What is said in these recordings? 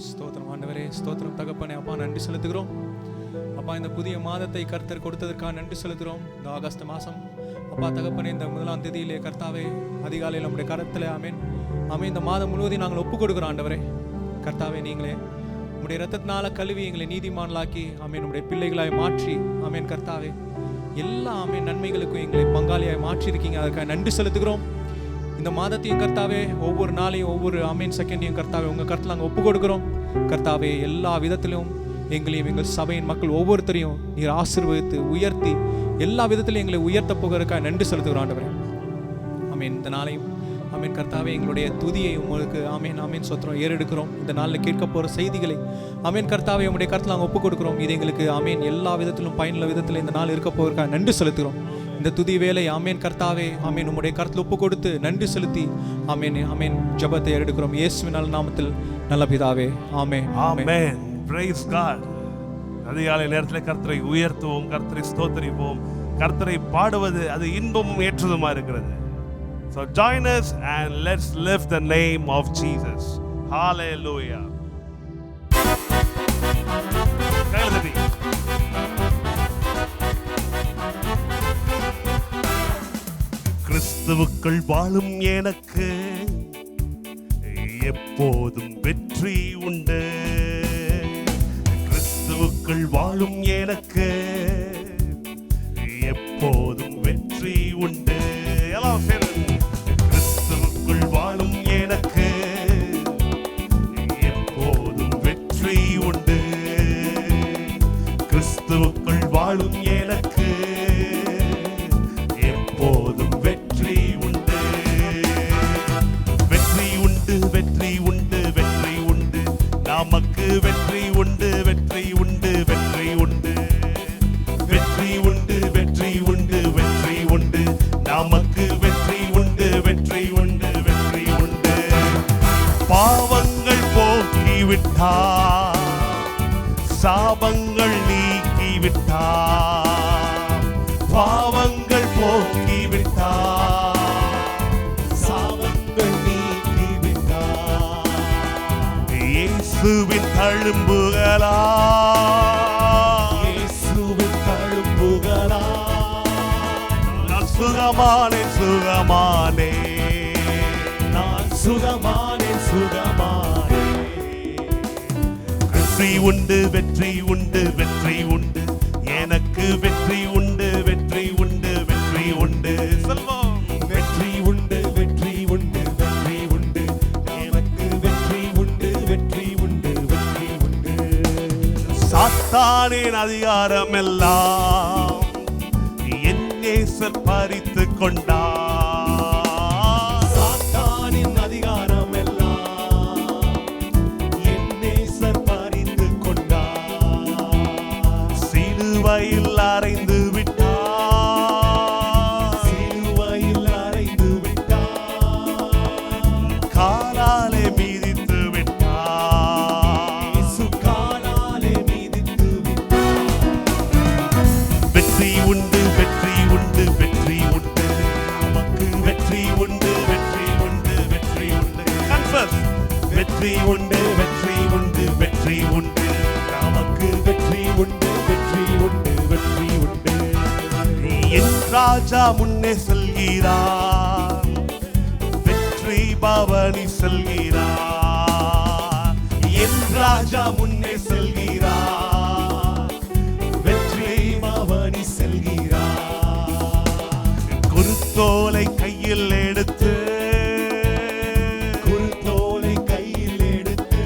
ஸ்தோத்திரம் ஆண்டவரே, ஸ்தோத்திரம் தகப்பனே. அப்பா நன்றி செலுத்துகிறோம் அப்பா. இந்த புதிய மாதத்தை கர்த்தர் கொடுத்ததற்காக நன்றி செலுத்துகிறோம். இந்த ஆகஸ்ட் மாதம் அப்பா தகப்பனே, இந்த 1ஆம் தேதியிலே கர்த்தாவே அதிகாலையில் நம்முடைய கரத்தில் ஆமேன் ஆமேன் இந்த மாதம் முழுவதையும் நாங்கள் ஒப்புக் கொடுக்குறோம் ஆண்டவரே. கர்த்தாவே நீங்களே உங்களுடைய இரத்தத்தினால கழுவி எங்களை நீதிமான்களாக்கி ஆமேன் உங்களுடைய பிள்ளைகளாய் மாற்றி ஆமேன் கர்த்தாவே எல்லா ஆமேன் நன்மைகளுக்கும் எங்களை பங்காளியாய் மாற்றிருக்கீங்க. அதற்காக நன்றி செலுத்துகிறோம். இந்த மாதத்தையும் கர்த்தாவே ஒவ்வொரு நாளையும் ஒவ்வொரு ஆமேன் செகண்டையும் கர்த்தாவே உங்கள் கருத்தில் நாங்கள் ஒப்புக் கொடுக்குறோம். கர்த்தாவே எல்லா விதத்திலும் எங்களையும் எங்கள் சபையின் மக்கள் ஒவ்வொருத்தரையும் நீர் ஆசீர்வதித்து உயர்த்தி எல்லா விதத்திலும் எங்களை உயர்த்த போகிறதுக்காக நன்றி செலுத்துகிறோம் ஆண்டவரே. ஆமேன் இந்த நாளையும் ஆமேன் கர்த்தாவே எங்களுடைய துதியை உங்களுக்கு ஆமேன் ஆமேன் சொத்திரம் ஏறெடுக்கிறோம். இந்த நாளில் கேட்க போகிற செய்திகளை ஆமேன் கர்த்தாவே உங்களுடைய கருத்தில் நாங்கள் ஒப்புக் கொடுக்குறோம். இது எங்களுக்கு ஆமேன் எல்லா விதத்திலும் பயனுள்ள விதத்தில் இந்த நாள் இருக்க போகிறதுக்காக நன்றி செலுத்துகிறோம். இந்த துதி வேலை ஆமேன் கர்த்தாவே ஆமேன் உம்முடைய கருத்தில் ஒப்பு கொடுத்து நன்றி செலுத்தி ஆமேன் ஆமேன் ஜெபத்தை எடுக்கிறோம் இயேசுவின் நல்ல நாமத்தில் நல்ல பிதாவே ஆமென் ஆமென். Price God. அதிகாலை நேரத்தில் கர்த்தரை உயர்த்துவோம், கர்த்தரை ஸ்தோத்திரிப்போம். கர்த்தரை பாடுவது அது இன்பமும் ஏற்றதுமா இருக்கிறது. So join us and let's lift the name of Jesus. Hallelujah. கிறிஸ்துவுக்குள் வாழும் எனக்கு எப்போதும் வெற்றி உண்டு. கிறிஸ்துவுக்குள் வாழும் எனக்கு எப்போதும் வெற்றி உண்டு. எல்லாம் சேர்ந்து கிறிஸ்துவுக்குள் வாழும் எனக்கு எப்போதும் வெற்றி உண்டு. கிறிஸ்துவுக்குள் வாழும் எனக்கு எப்போதும் வெற்றி உண்டு. வெற்றி உண்டு, வெற்றி உண்டு, வெற்றி உண்டு. நமக்கு வெற்றி உண்டு, வெற்றி உண்டு, வெற்றி உண்டு. வெற்றி உண்டு, வெற்றி உண்டு, வெற்றி உண்டு. நமக்கு வெற்றி உண்டு, வெற்றி உண்டு, வெற்றி உண்டு. பாவங்கள் போக்கிவிட்டார், சாபங்கள் நீக்கிவிட்டார். பாவங்கள் போக்கிவிட்டார், சாபங்கள் நீக்கிவிட்டார். இயேசுவின் தழும்புகளா, இயேசுவின் தழும்புகளா நான் சுகமானே, சுகமானே, நான் சுகமானே, சுகமானே. வெற்றி உண்டு, வெற்றி உண்டு, வெற்றி உண்டு. எனக்கு வெற்றி உண்டு, வெற்றி உண்டு, வெற்றி உண்டு. சொல்வோம். வெற்றி உண்டு, வெற்றி உண்டு, வெற்றி உண்டு. எனக்கு வெற்றி உண்டு, வெற்றி உண்டு, வெற்றி உண்டு. சாத்தானின் அதிகாரம் எல்லாம் என் நேசர் பறித்துக் கொண்டார். சாத்தானின் அதிகாரம் எல்லாம் என் நேசர் பறித்துக் கொண்டார். சிலுவையில் அறைந்து விட்டார், சிலுவையில் அறைந்து விட்டார். காலாலே மீதித்து விட்டார், இயேசு காலாலே மீதித்து விட்டார். வெற்றி உண்டு, வெற்றி உண்டு, வெற்றி உண்டு. நமக்கு வெற்றி உண்டு, வெற்றி உண்டு, வெற்றி உண்டு. Confess. வெற்றி உண்டு, வெற்றி உண்டு, வெற்றி உண்டு. நமக்கு வெற்றி உண்டு, வெற்றி உண்டு, வெற்றி உண்டு. என் ராஜா முன்னே செல்கிறார், வெற்றி பவனி செல்கிறார். என் ராஜா முன்னே செல்கிறார், வெற்றி பவனி செல்கிறார். குருத்தோலை கையில் எடுத்து, குருத்தோலை கையில் எடுத்து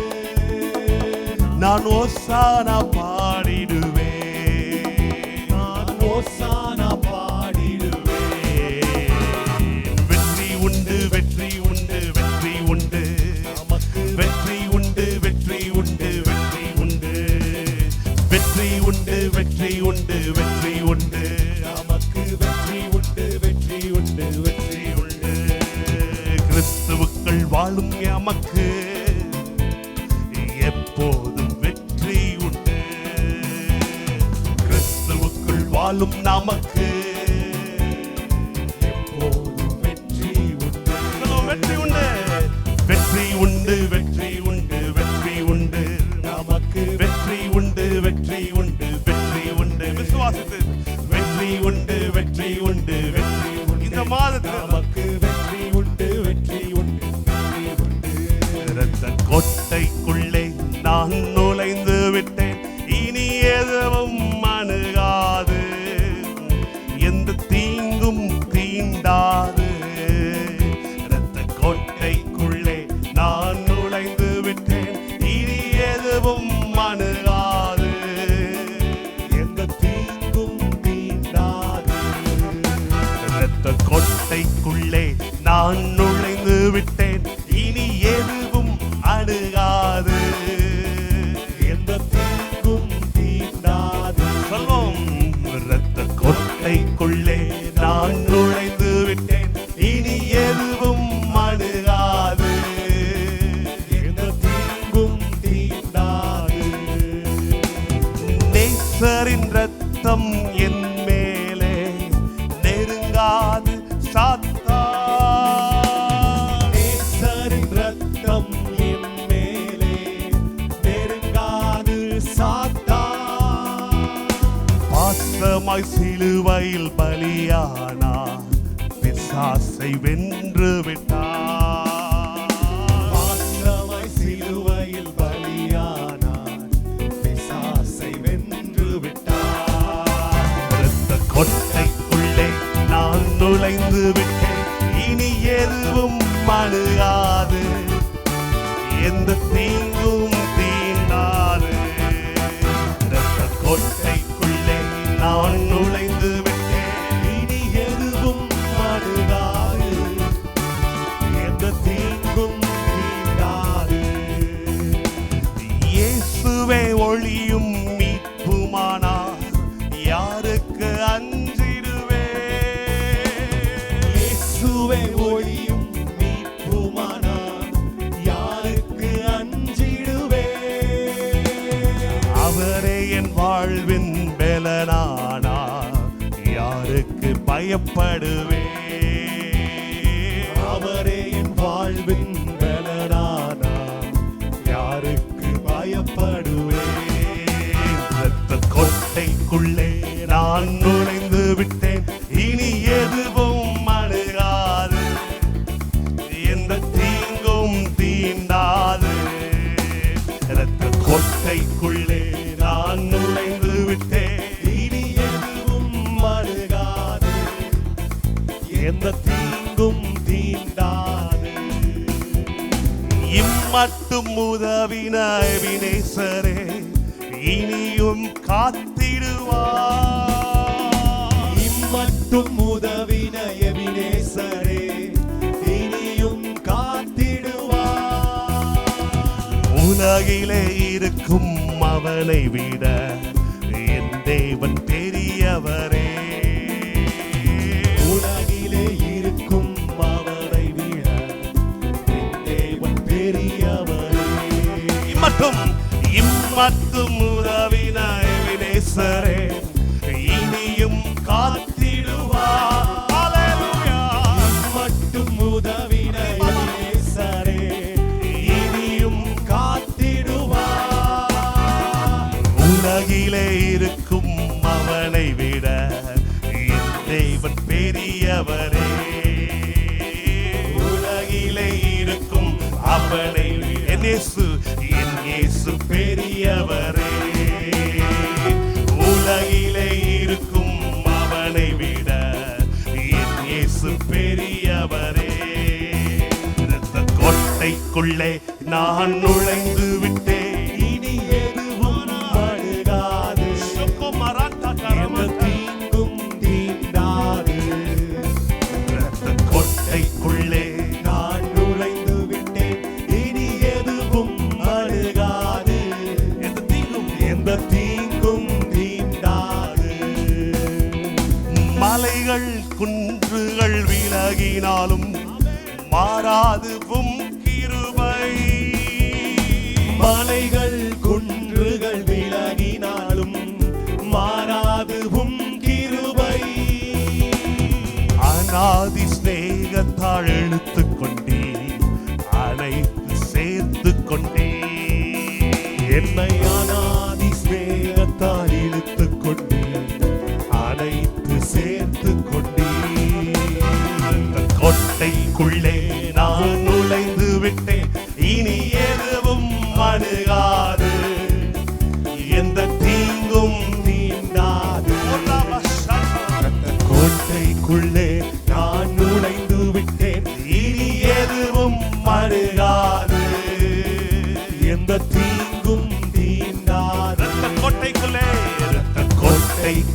நான் ஓசானா பாடிடுவேன், நான் ஓசானா பாடிடுவேன். வெற்றி உண்டு, வெற்றி உண்டு, வெற்றி உண்டு. நமக்கு வெற்றி உண்டு, வெற்றி உண்டு, வெற்றி உண்டு. வெற்றி உண்டு, வெற்றி உண்டு, வெற்றி உண்டு. நமக்கு வெற்றி உண்டு, வெற்றி உண்டு, வெற்றி உண்டு. கிறிஸ்துவுக்குள் வாழும் எமக்கு எப்போதும் வெற்றி உண்டு. கிறிஸ்துவுக்குள் வாழும் நமக்கு எப்போதும் வெற்றி உண்டு. வெற்றி உண்டு, வெற்றி உண்டு, வெற்றி உண்டு, வெற்றி உண்டு. வெற்றி உண்டு வெற்றி உண்டு வெற்றி உண்டு விசுவாசித்து வெற்றி உண்டு வெற்றி உண்டு வெற்றி உண்டு இந்த மாதத்தில் நமக்கு வெற்றி உண்டு வெற்றி உண்டு வெற்றி உண்டு இரத்த கோட்டைக்குள்ளே நான் நுழைந்து விட்டேன் இனி எதுவும் அணுகாது எந்த தீங்கும் தீண்டாது இரத்த கோட்டைக்குள்ளே நான் நுழைந்து விட்டேன் இனி எதுவும் அணுகாது எந்த தீங்கும் தீண்டாது இரத்த கோட்டைக்குள்ளே நான் நுழைந்து விட்டேன் இனி எதுவும் அணுகாது எந்த தீங்கும் தீண்டாது சொல்வோம் இரத்த கோட்டைக்குள்ளே நான் நுழைந்து விட்டேன் இனி எதுவும் அணுகாது எந்த தீங்கும் தீண்டாது நேசரின் ரத்தம் என் மேலே நெருங்காது சாத்தான் நேசரின் ரத்தம் என் மேலே நெருங்காது சாத்தான் பாசமாய் சிலுவையில் பலியானார் பிசாசை வென்று விட்டார் பாசமாய் சிலுவையில் பலியானார் பிசாசை வென்று விட்டார் இரத்த கோட்டைக்குள்ளே நான் நுழைந்து விட்டேன் இனி எதுவும் அணுகாது எந்த தீங்கும் தீண்டாது இரத்த கோட்டைக்குள்ளே நான் நுழைந்து விட்டேன் இனி எதுவும் அணுகாது எந்த தீங்கும் தீண்டாது இயேசுவே ஒளியும் மீட்புமானார் யாருக்கு அஞ்சிடுவே இயேசுவே ஒளியும் மீட்புமானார் யாருக்கு அஞ்சிடுவே அவரே என் வாழ்வின் பெலனானார் யாருக்கு பயப்படுவே அவரே என் வாழ்வின் பெலனானார் யாருக்கு பயப்படுவே இரத்த கோட்டைக்குள்ளே நான் நுழைந்து விட்டேன் இனி எதுவும் அணுகாது எந்த தீங்கும் தீண்டாது இரத்த கோட்டைக்குள்ளே நான் நுழைந்து விட்டேன் இனி எதுவும் அணுகாது எந்த தீங்கும் தீண்டாது இம்மட்டும் உதவின எபினேசரே இனியும் காத்திடுவார் இம்மட்டும் உதவின எபினேசரே இனியும் காத்திடுவார் உலகிலே இருக்கும் அவனை விட என் தேவன் பெரியவரே உலகிலே இருக்கும் அவனை விட என் தேவன் பெரியவரே இம்மட்டும் உதவின எபினேசரே இனியும் காத்திடுவார் ஹல்லேலூயா இம்மட்டும் உதவின எபினேசரே இனியும் காத்திடுவார் உலகிலே இருக்கும் அவனை விட என் தேவன் பெரியவரே உலகிலே இருக்கும் அவனை என் இயேசு பெரியவரே உலகிலே இருக்கும் அவனை விட என் இயேசு பெரியவரே இரத்த கோட்டைக்குள்ளே நான் நுழைந்து விட்டேன் இனி எதுவும் அணுகாது எந்த தீங்கும் தீண்டாது இரத்த கோட்டைக்குள்ளே நான் நுழைந்து விட்டேன் இனி எதுவும் அணுகாது எந்த தீங்கும் தீண்டாது மலைகள் குன்றுகள் விலகினாலும் மாறாதுவும் கிருபை மலைகள் குன்றுகள் விலகினாலும் மாறாதுவும் கிருபை அநாதி ஸ்நேகத்தால் இழுத்துக் கொண்டே அனைத்து சேர்த்து கொண்டே என்னை அநாதி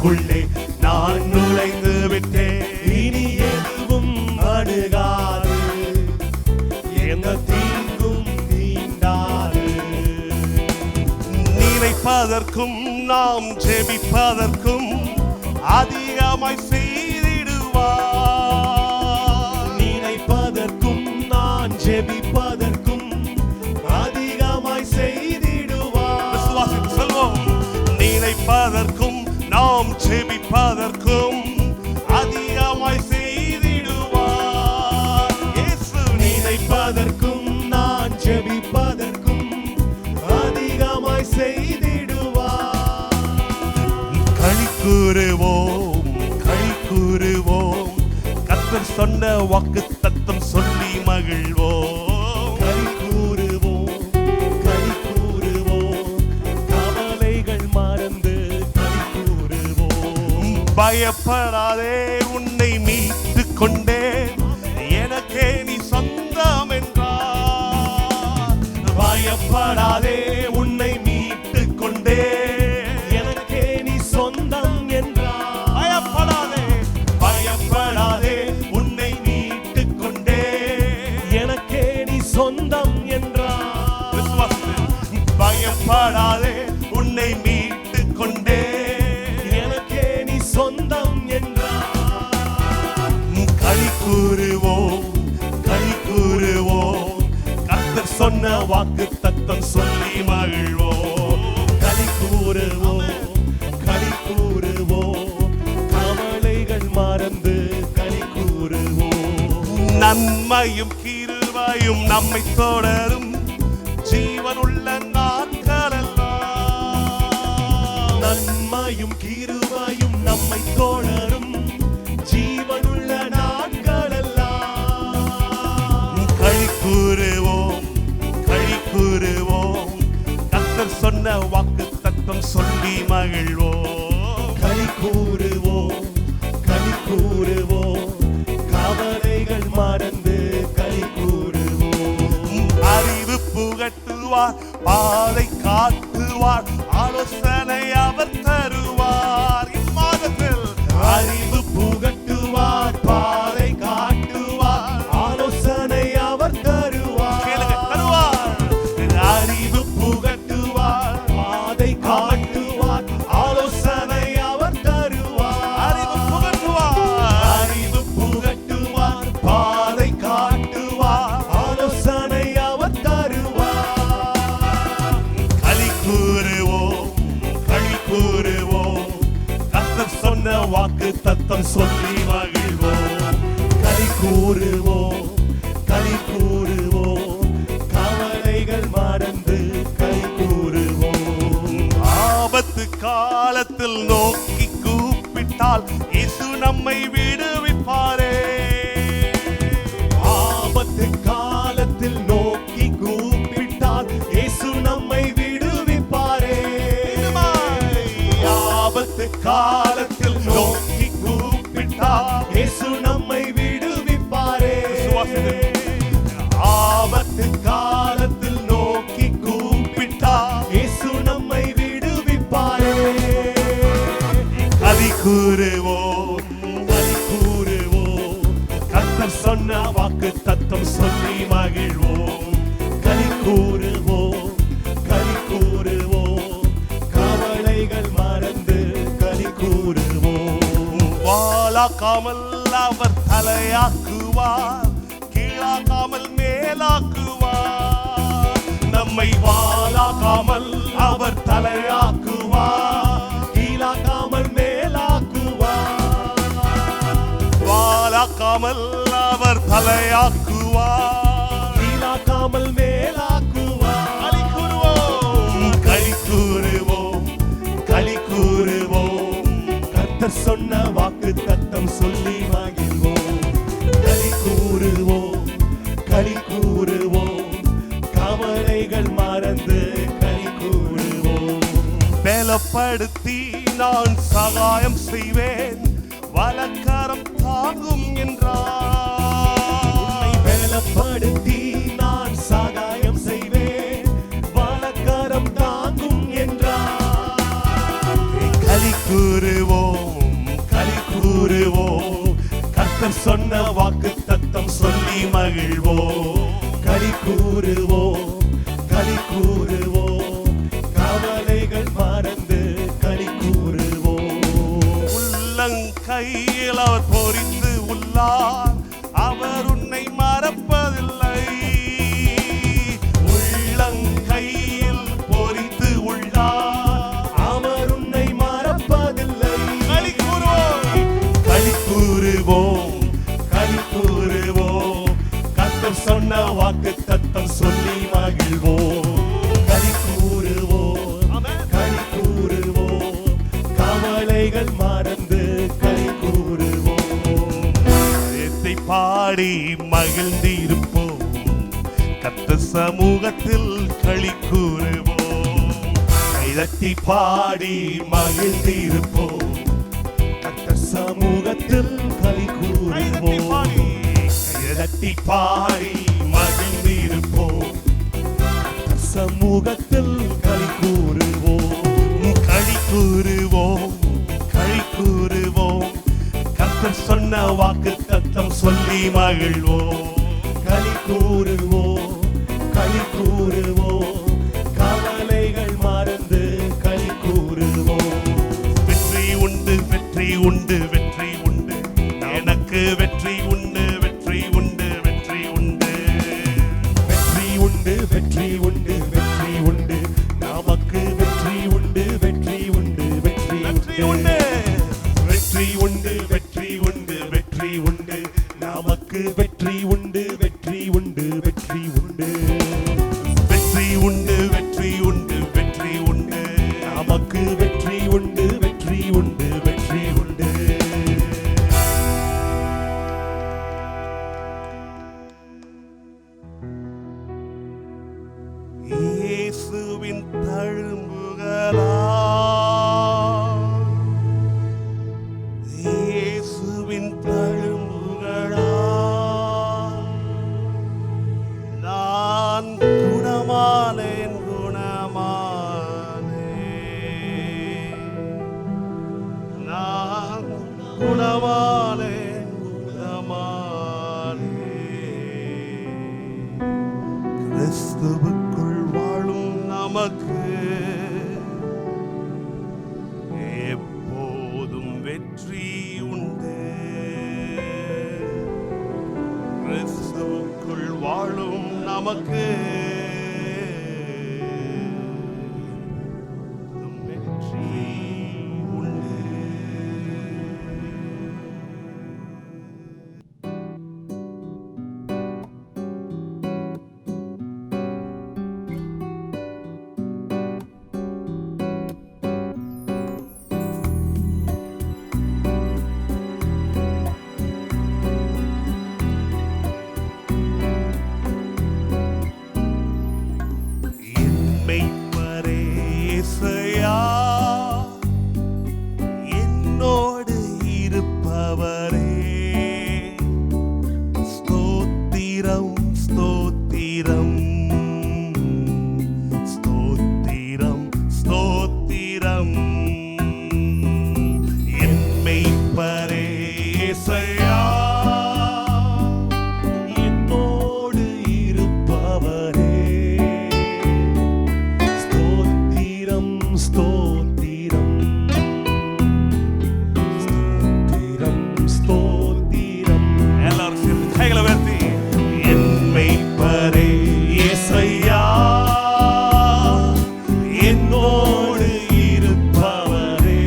உனக்குள்ளே நான் நுழைந்து விட்டேன். இனி எதுவும் அணுகாது, எந்த தீங்கும் தீண்டாது. நினைப்பதற்கும் நாம் ஜெபிப்பதற்கும் அதிகமாய் செய்திடுவார். நினைப்பதற்கும் நான் ஜெபிப்பதற்கும் அதிகமாய் செய்திடுவார். விசுவாசித்து சொல்வோம். நினைப்பதற்கும் நாம் ஜெபிப்பதற்கும் அதிகமாய் செய்திடுவார். இயேசு நினைப்பதற்கும் நான் ஜெபிப்பதற்கும் அதிகமாய் செய்திடுவார். களி கூறுவோம், களி கூறுவோம், கர்த்தர் சொன்ன வாக்குத்தத்தம் சொல்லி மகிழ்வோம். களி கூறுவோம், களி கூறுவோம், கவலைகள் மறந்து களி கூறுவோம். பயப்படாதே, உன்னை மீட்டு கொண்டேன், எனக்கே நீ சொந்தம் என்றார். பயப்படாதே, உன்னை மீட்டு கொண்டே எனக்கே நீ சொந்தம் என்றார். பயப்படாதே, பயப்படாதே, உன்னை மீட்டு கொண்டே எனக்கே நீ சொந்தம் என்றார். விசுவாசித்து. பயப்படாதே, உன்னை மீட்டு கொண்டே எனக்கே நீ சொந்தம் என்றார். களி கூறுவோம், களி கூறுவோம், கர்த்தர் சொன்ன வாக்குத்தத்தம் சொல்லி மகிழ்வோம். களி கூறுவோம், களி கூறுவோம், கவலைகள் மறந்து களி கூறுவோம். நன்மையும் கிருபையும் நம்மை தொடரும் ஜீவனுள்ள நாட்களெல்லாம். நன்மையும் கிருபையும் நம்மை தொடரும் ஜீவனுள்ள நாட்களெல்லாம். களி கூறுவோம், களி கூறுவோம், கர்த்தர் சொன்ன வாக்குத்தத்தம் சொல்லி மகிழ்வோம். களி கூறுவோம், களி கூறுவோம், கவலைகள் மறந்து களி கூறுவோம். அறிவு புகட்டுவார், பாதை காட்டுவார், ஆலோசனை அவர் தருவார். இம்மாதத்தில் அறிவு புகட்டுவார், பாதை காட்டுவார், ஆலோசனை அவர் தருவார். கேளுங்க, தருவார். அறிவு புகட்டுவார், பாதை காட்டுவார், ஆலோசனை அவர் தருவார். அறிவு புகட்டுவார், அறிவு புகட்டுவார், பாதை காட்டுவார், ஆலோசனை அவர் தருவார். களி கூறுவோம், களி கூறுவோம், கர்த்தர் சொன்ன வாக்குத்தத்தம் சொல்லி மகிழ்வோம். களி கூறுவோம், களி கூறுவோம், கவலைகள் மறந்து களி கூறுவோம். ஆபத்து காலத்தில் நோக்கி கூப்பிட்டால் இயேசு நம்மை விடுவிப்பாரே. ஆபத்து காலத்தில் நோக்கி கூப்பிட்டால் இயேசு நம்மை விடுவிப்பாரே. ஆபத்து காலத்தில் நோக்கி கூப்பிட்டால் இயேசு நம்மை விடுவிப்பாரே. ஆபத்து காலத்தில் நோக்கி கூப்பிட்டால் இயேசு நம்மை விடுவிப்பாரே. களி கூறுவோம், களி கூறுவோம், கர்த்தர் சொன்ன வாக்குத்தத்தம் சொல்லி மகிழ்வோம். களி கூறுவோம், களி கூறுவோம், கவலைகள் மறந்து களி கூறுவோம். வாளாக்காமல் அவர் தலையாக்குவார், கீழாக்காமல் மேலாக்குவார். நம்மை வாளாக்காமல் அவர் தலையாக்குவார், கீழாக்காமல் மேலாக்குவார். வாளாக்காமல் அவர் தலையாக்குவார், கீழாக்காமல் மேலாக்குவார். களி கூறுவோம், களி கூறுவோம், களி கூறுவோம், கர்த்தர் சொன்ன வாக்குத்தத்தம் சொல்லி மகிழ்வோம். களி கூறுவோம், களி கூறுவோம், கவலைகள் மறந்து களி கூறுவோம். பலப்படுத்தி நான் சகாயம் செய்வேன், வலக்கரம் தாங்கும் என்றார். பலப்படுத்தி நான் சகாயம் செய்வேன், வலக்கரம் தாங்கும் என்றார். களி கூறுவோம், கர்த்தர் சொன்ன வாக்கு தத்தம் சொல்லி மகிழ்வோம், களி கூறுவோம், களி கூறுவோம், கவலைகள் மறந்து களி கூறுவோம். உள்ளங்கையில் அவர் பொறித்து உள்ளார், அவர் உன்னை மறப்பதில்லை. உள்ளங்கையில் பொறித்து உள்ளார், அவர் உன்னை மறப்பதில்லை. களி கூறுவோம், களி கூறுவோம், களி கூறுவோம், கர்த்தர் சொன்ன வாக்கு தத்தம் சொல்லி மகிழ்வோம், களி கூறுவோம், களி கூறுவோம், கவலைகள் மறந்து களி கூறுவோம். கீதத்தை பாடி மகிழ்ந்திருப்போம், கர்த்தர் சமூகத்தில் களி கூறுவோம். கைதட்டி பாடி மகிழ்ந்திருப்போம், கர்த்தர் சமூகத்தில் களி கூறுவோம். கைதட்டி பாடி மகிழ்ந்திருப்போம், கர்த்தர் சமூகத்தில் களி கூறுவோம். களி கூறுவோம், களி கூறுவோம், கர்த்தர் சொன்ன வாக்கு தத்தம் சொல்லி மகிழ்வோம். களி கூறுவோம், களி கூறுவோம், கவலைகள் மறந்து களி கூறுவோம். வெற்றி உண்டு, வெற்றி உண்டு, வெற்றி உண்டு, எனக்கு வெற்றி உண்டு, வெற்றி உண்டு, வெற்றி உண்டு. வெற்றி உண்டு, வெற்றி உண்டு, வெற்றி உண்டு, நமக்கு வெற்றி உண்டு, வெற்றி உண்டு, வெற்றி வெற்றி உண்டு. உண்டு, வெற்றி உண்டு, வெற்றி உண்டு, வெற்றி உண்டு, நமக்கு வெற்றி உண்டு, வெற்றி உண்டு, வெற்றி உண்டு. வெற்றி உண்டு, வெற்றி உண்டு, வெற்றி உண்டு, நமக்கு வெற்றி உண்டு, வெற்றி உண்டு, வெற்றி உண்டு. இயேசுவின் தழும்புகளா, இயேசுவின் தழும்புகளா, நான் குணமானேன், குணமானேன், நான் குணமானேன், குணமானேன். கிறிஸ்துவுக்குள் வாழும் நமக்கு எப்போதும் வெற்றி உண்டு. கிறிஸ்துவுக்குள் வாழும் நமக்கு எப்போதும் வெற்றி உண்டு. மெய்ப்பரே இயேசையா, என்னோடு இருப்பவரே, ஸ்தோத்திரம், ஸ்தோத்திரம், ஸ்தோத்திரம், ஸ்தோத்திரம். என் மெய்ப்பரே இயேசையா, என்னோடு இருப்பவரே, ஸ்தோத்திரம், ஸ்தோத்திரம், ஸ்தோத்திரம், ஸ்தோத்திரம். எல்லாரும் சேர்ந்து கைகளை உயர்த்தி, என் மெய்ப்பரே இயேசையா, என்னோடு இருப்பவரே,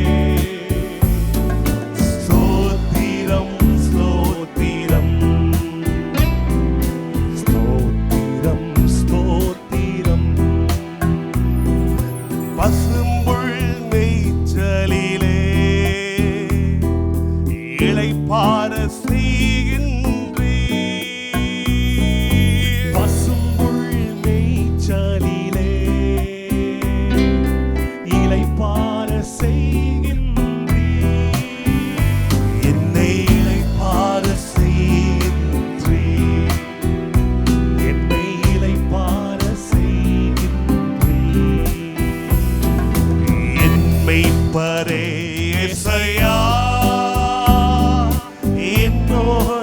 ஸ்தோத்திரம், ஸ்தோத்திரம், ஸ்தோத்திரம், ஸ்தோத்திரம். பசும்புல் மேய்ச்சலிலே இளைப்பாற செய்கின்றீர். பசும்புல் மேய்ச்சலிலே இளைப்பாற செய்கின்றீர். என்னை இளைப்பாற செய்கின்றீர். என்னை இளைப்பாற செய்கின்றீர். என் மெய்ப்பரே இயேசையா, என்னோடு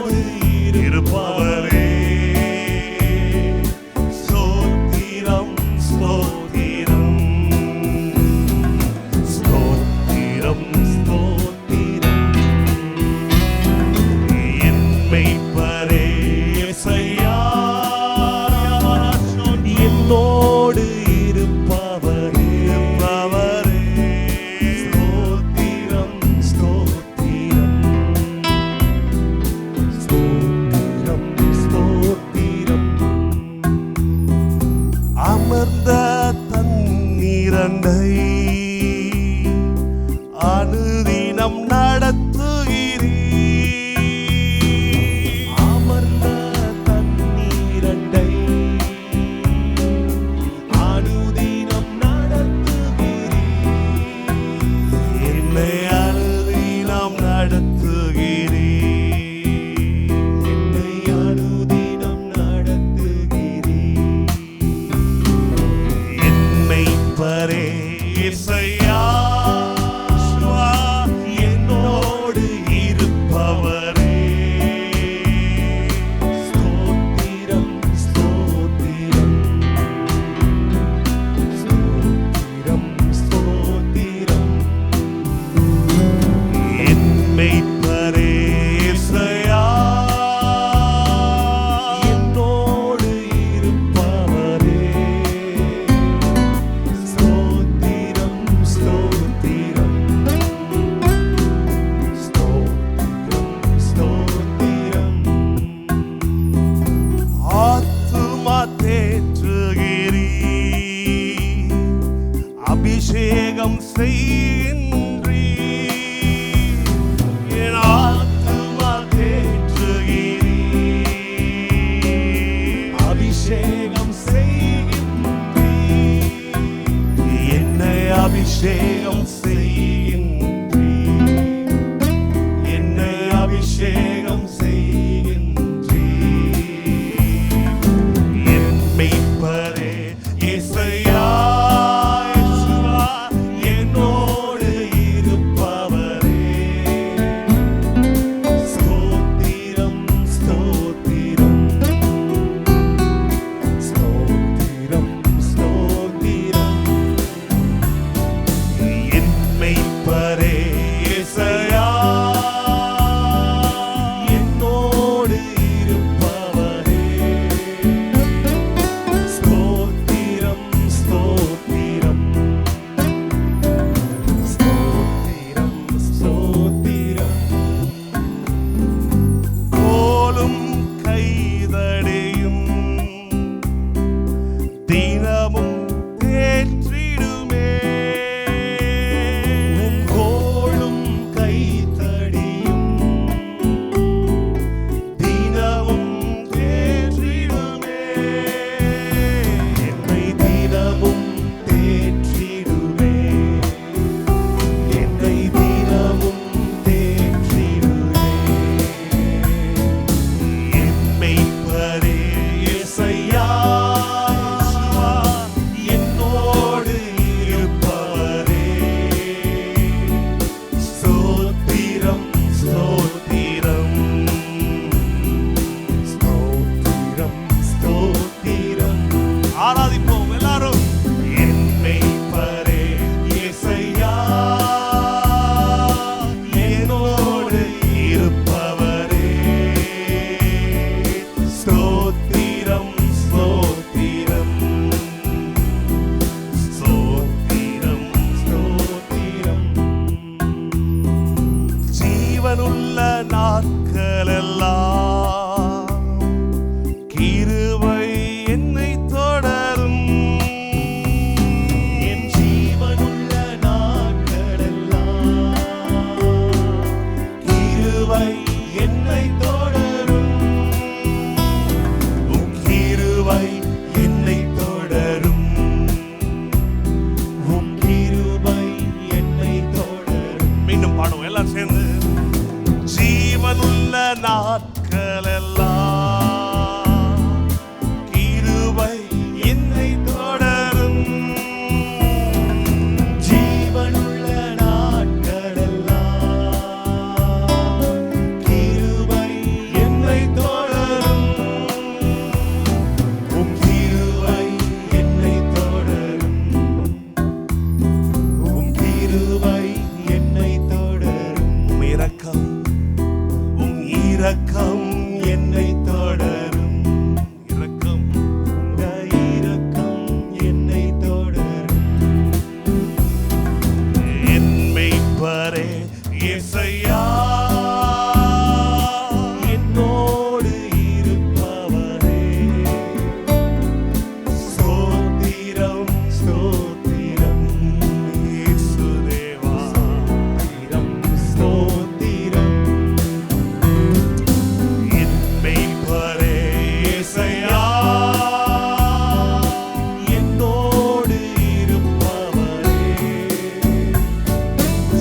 அபிஷேகம் செய்கின்றீ என் ஆத்துமா தேற்றுகிறீ அபிஷேகம் செய்கின்றீ என்னை அபிஷேகம் செய்கின்றீ என்னை அபிஷேகம் செய்கின்றீ என் மெய்ப்பரே இயேசையா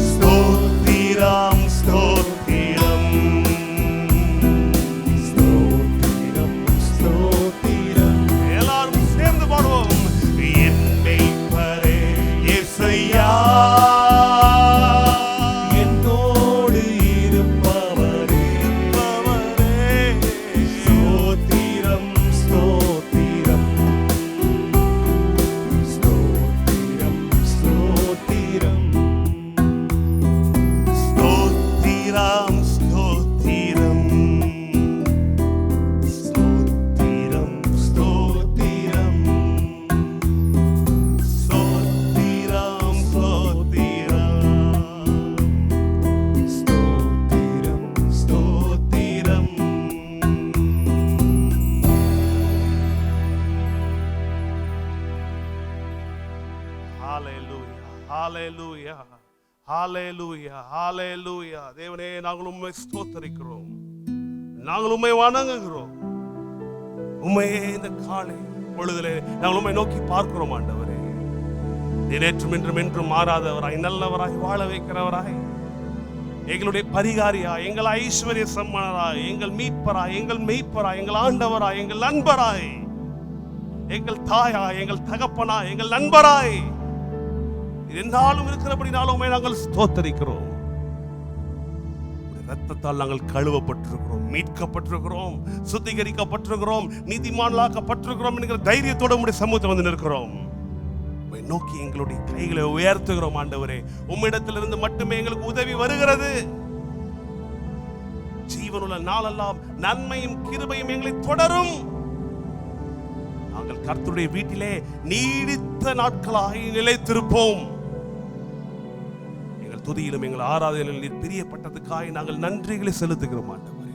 Stottiram, stottiram. ஹalleluya, ஹalleluya. தேவனே, நாங்கள் உம்மை ஸ்தோத்திரிக்கிறோம், நாங்கள் உம்மை வணங்குகிறோம். உம்மையே இந்த காலை பொழுதிலே நாங்கள் உம்மை நோக்கி பார்க்கிறோம். ஆண்டவரே, நேற்றும் இன்றும் என்றும் மாறாதவராய், நல்லவராய், வாழ வைக்கிறவராய், எங்களுடைய பரிகாரியாய், எங்கள் ஐஸ்வர்ய சம்மனராய், எங்கள் மீட்பராய், எங்கள் மெய்ப்பராய், எங்கள் ஆண்டவராய், எங்கள் நண்பராய், எங்கள் தாயாய், எங்கள் தகப்பனாய், எங்கள் நண்பராய் என்னாலும் இருக்கிறபடினாலுமே நாங்கள் ஸ்தோத்தரிக்கிறோம். ரத்தத்தால் நாங்கள் கழுவப்பட்டிருக்கிறோம், மீட்கப்பட்டிருக்கிறோம், சுத்திகரிக்கப்பட்டிருக்கிறோம், நீதிமான்களாக்கப்பட்டிருக்கிறோம் என்கிற தைரியத்தோடு உம்முடைய சமூகத்தில் வந்து நிற்கிறோம். உம்மை நோக்கி எங்களுடைய கைகளை உயர்த்துகிறோம். ஆண்டவரே, உம்மிடத்திலிருந்து மட்டுமே எங்களுக்கு உதவி வருகிறது. ஜீவனுள்ள நாளெல்லாம் நன்மையும் கிருபையும் எங்களை தொடரும். நாங்கள் கர்த்தருடைய வீட்டிலே நீடித்த நாட்களாய் நிலைத்திருப்போம். எங்கள் துதியிலும் எங்கள் ஆராதனையிலும் நீர் பிரியப்பட்டதுக்காய் நாங்கள் நன்றிகளை செலுத்துகிறோம். ஆண்டவரே,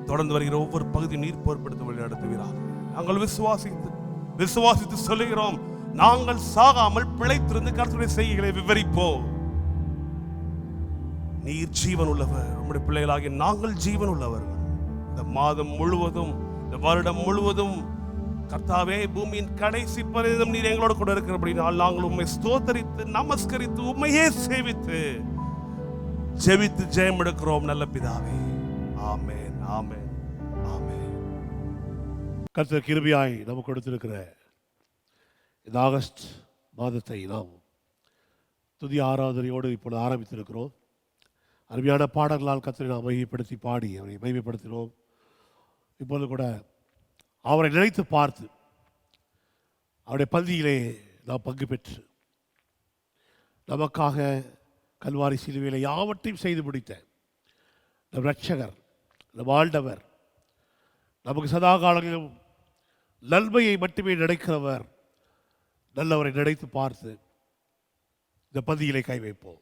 தொடர்ந்து வருகிற ஒவ்வொரு பகுதியும் நீர் பொறுப்படுத்த வழி நடத்துவீராக. நாங்கள் விசுவாசித்து சொல்லுகிறோம், நாங்கள் சாகாமல் பிழைத்திருந்து கர்த்தருடைய செய்கைகளை விவரிப்போம். நீர் ஜீவன் உள்ளவர், நம்முடைய பிள்ளைகளாகிய நாங்கள் ஜீவன் உள்ளவர்கள். இந்த மாதம் முழுவதும், இந்த வருடம் முழுவதும் கர்த்தாவே, பூமியின் கடைசி பரிதம் நீர் எங்களோடு கூட இருக்கிறபடினால் நாங்கள் உம்மை ஸ்தோத்தரித்து நமஸ்கரித்து உம்மையே சேவித்து ஜெபித்து ஜெயம் எடுக்கிறோம். நல்ல பிதாவே, ஆமென், ஆமென், ஆமென். கர்த்தர் கிருபையாய் நமக்கு கொடுத்திருக்கிற இந்த ஆகஸ்ட் மாதத்தை நாம் துதி ஆராதனையோடு இப்பொழுது ஆரம்பித்திருக்கிறோம். அருமையான பாடல்களால் கர்த்தரை நாம் மையப்படுத்தி பாடி அவரை மையப்படுத்தினோம். இப்பொழுது கூட அவரை நினைத்து பார்த்து அவருடைய பந்தியிலே நாம் பங்கு பெற்று நமக்காக கல்வாரி சிலுவையிலே யாவற்றையும் செய்து முடித்த நம் இரட்சகர், நம் ஆண்டவர், நமக்கு சதா காலங்களிலும் நன்மையை மட்டுமே நினைக்கிறவர், நல்லவரை நினைத்து பார்த்து இந்த பந்தியிலே கை வைப்போம்.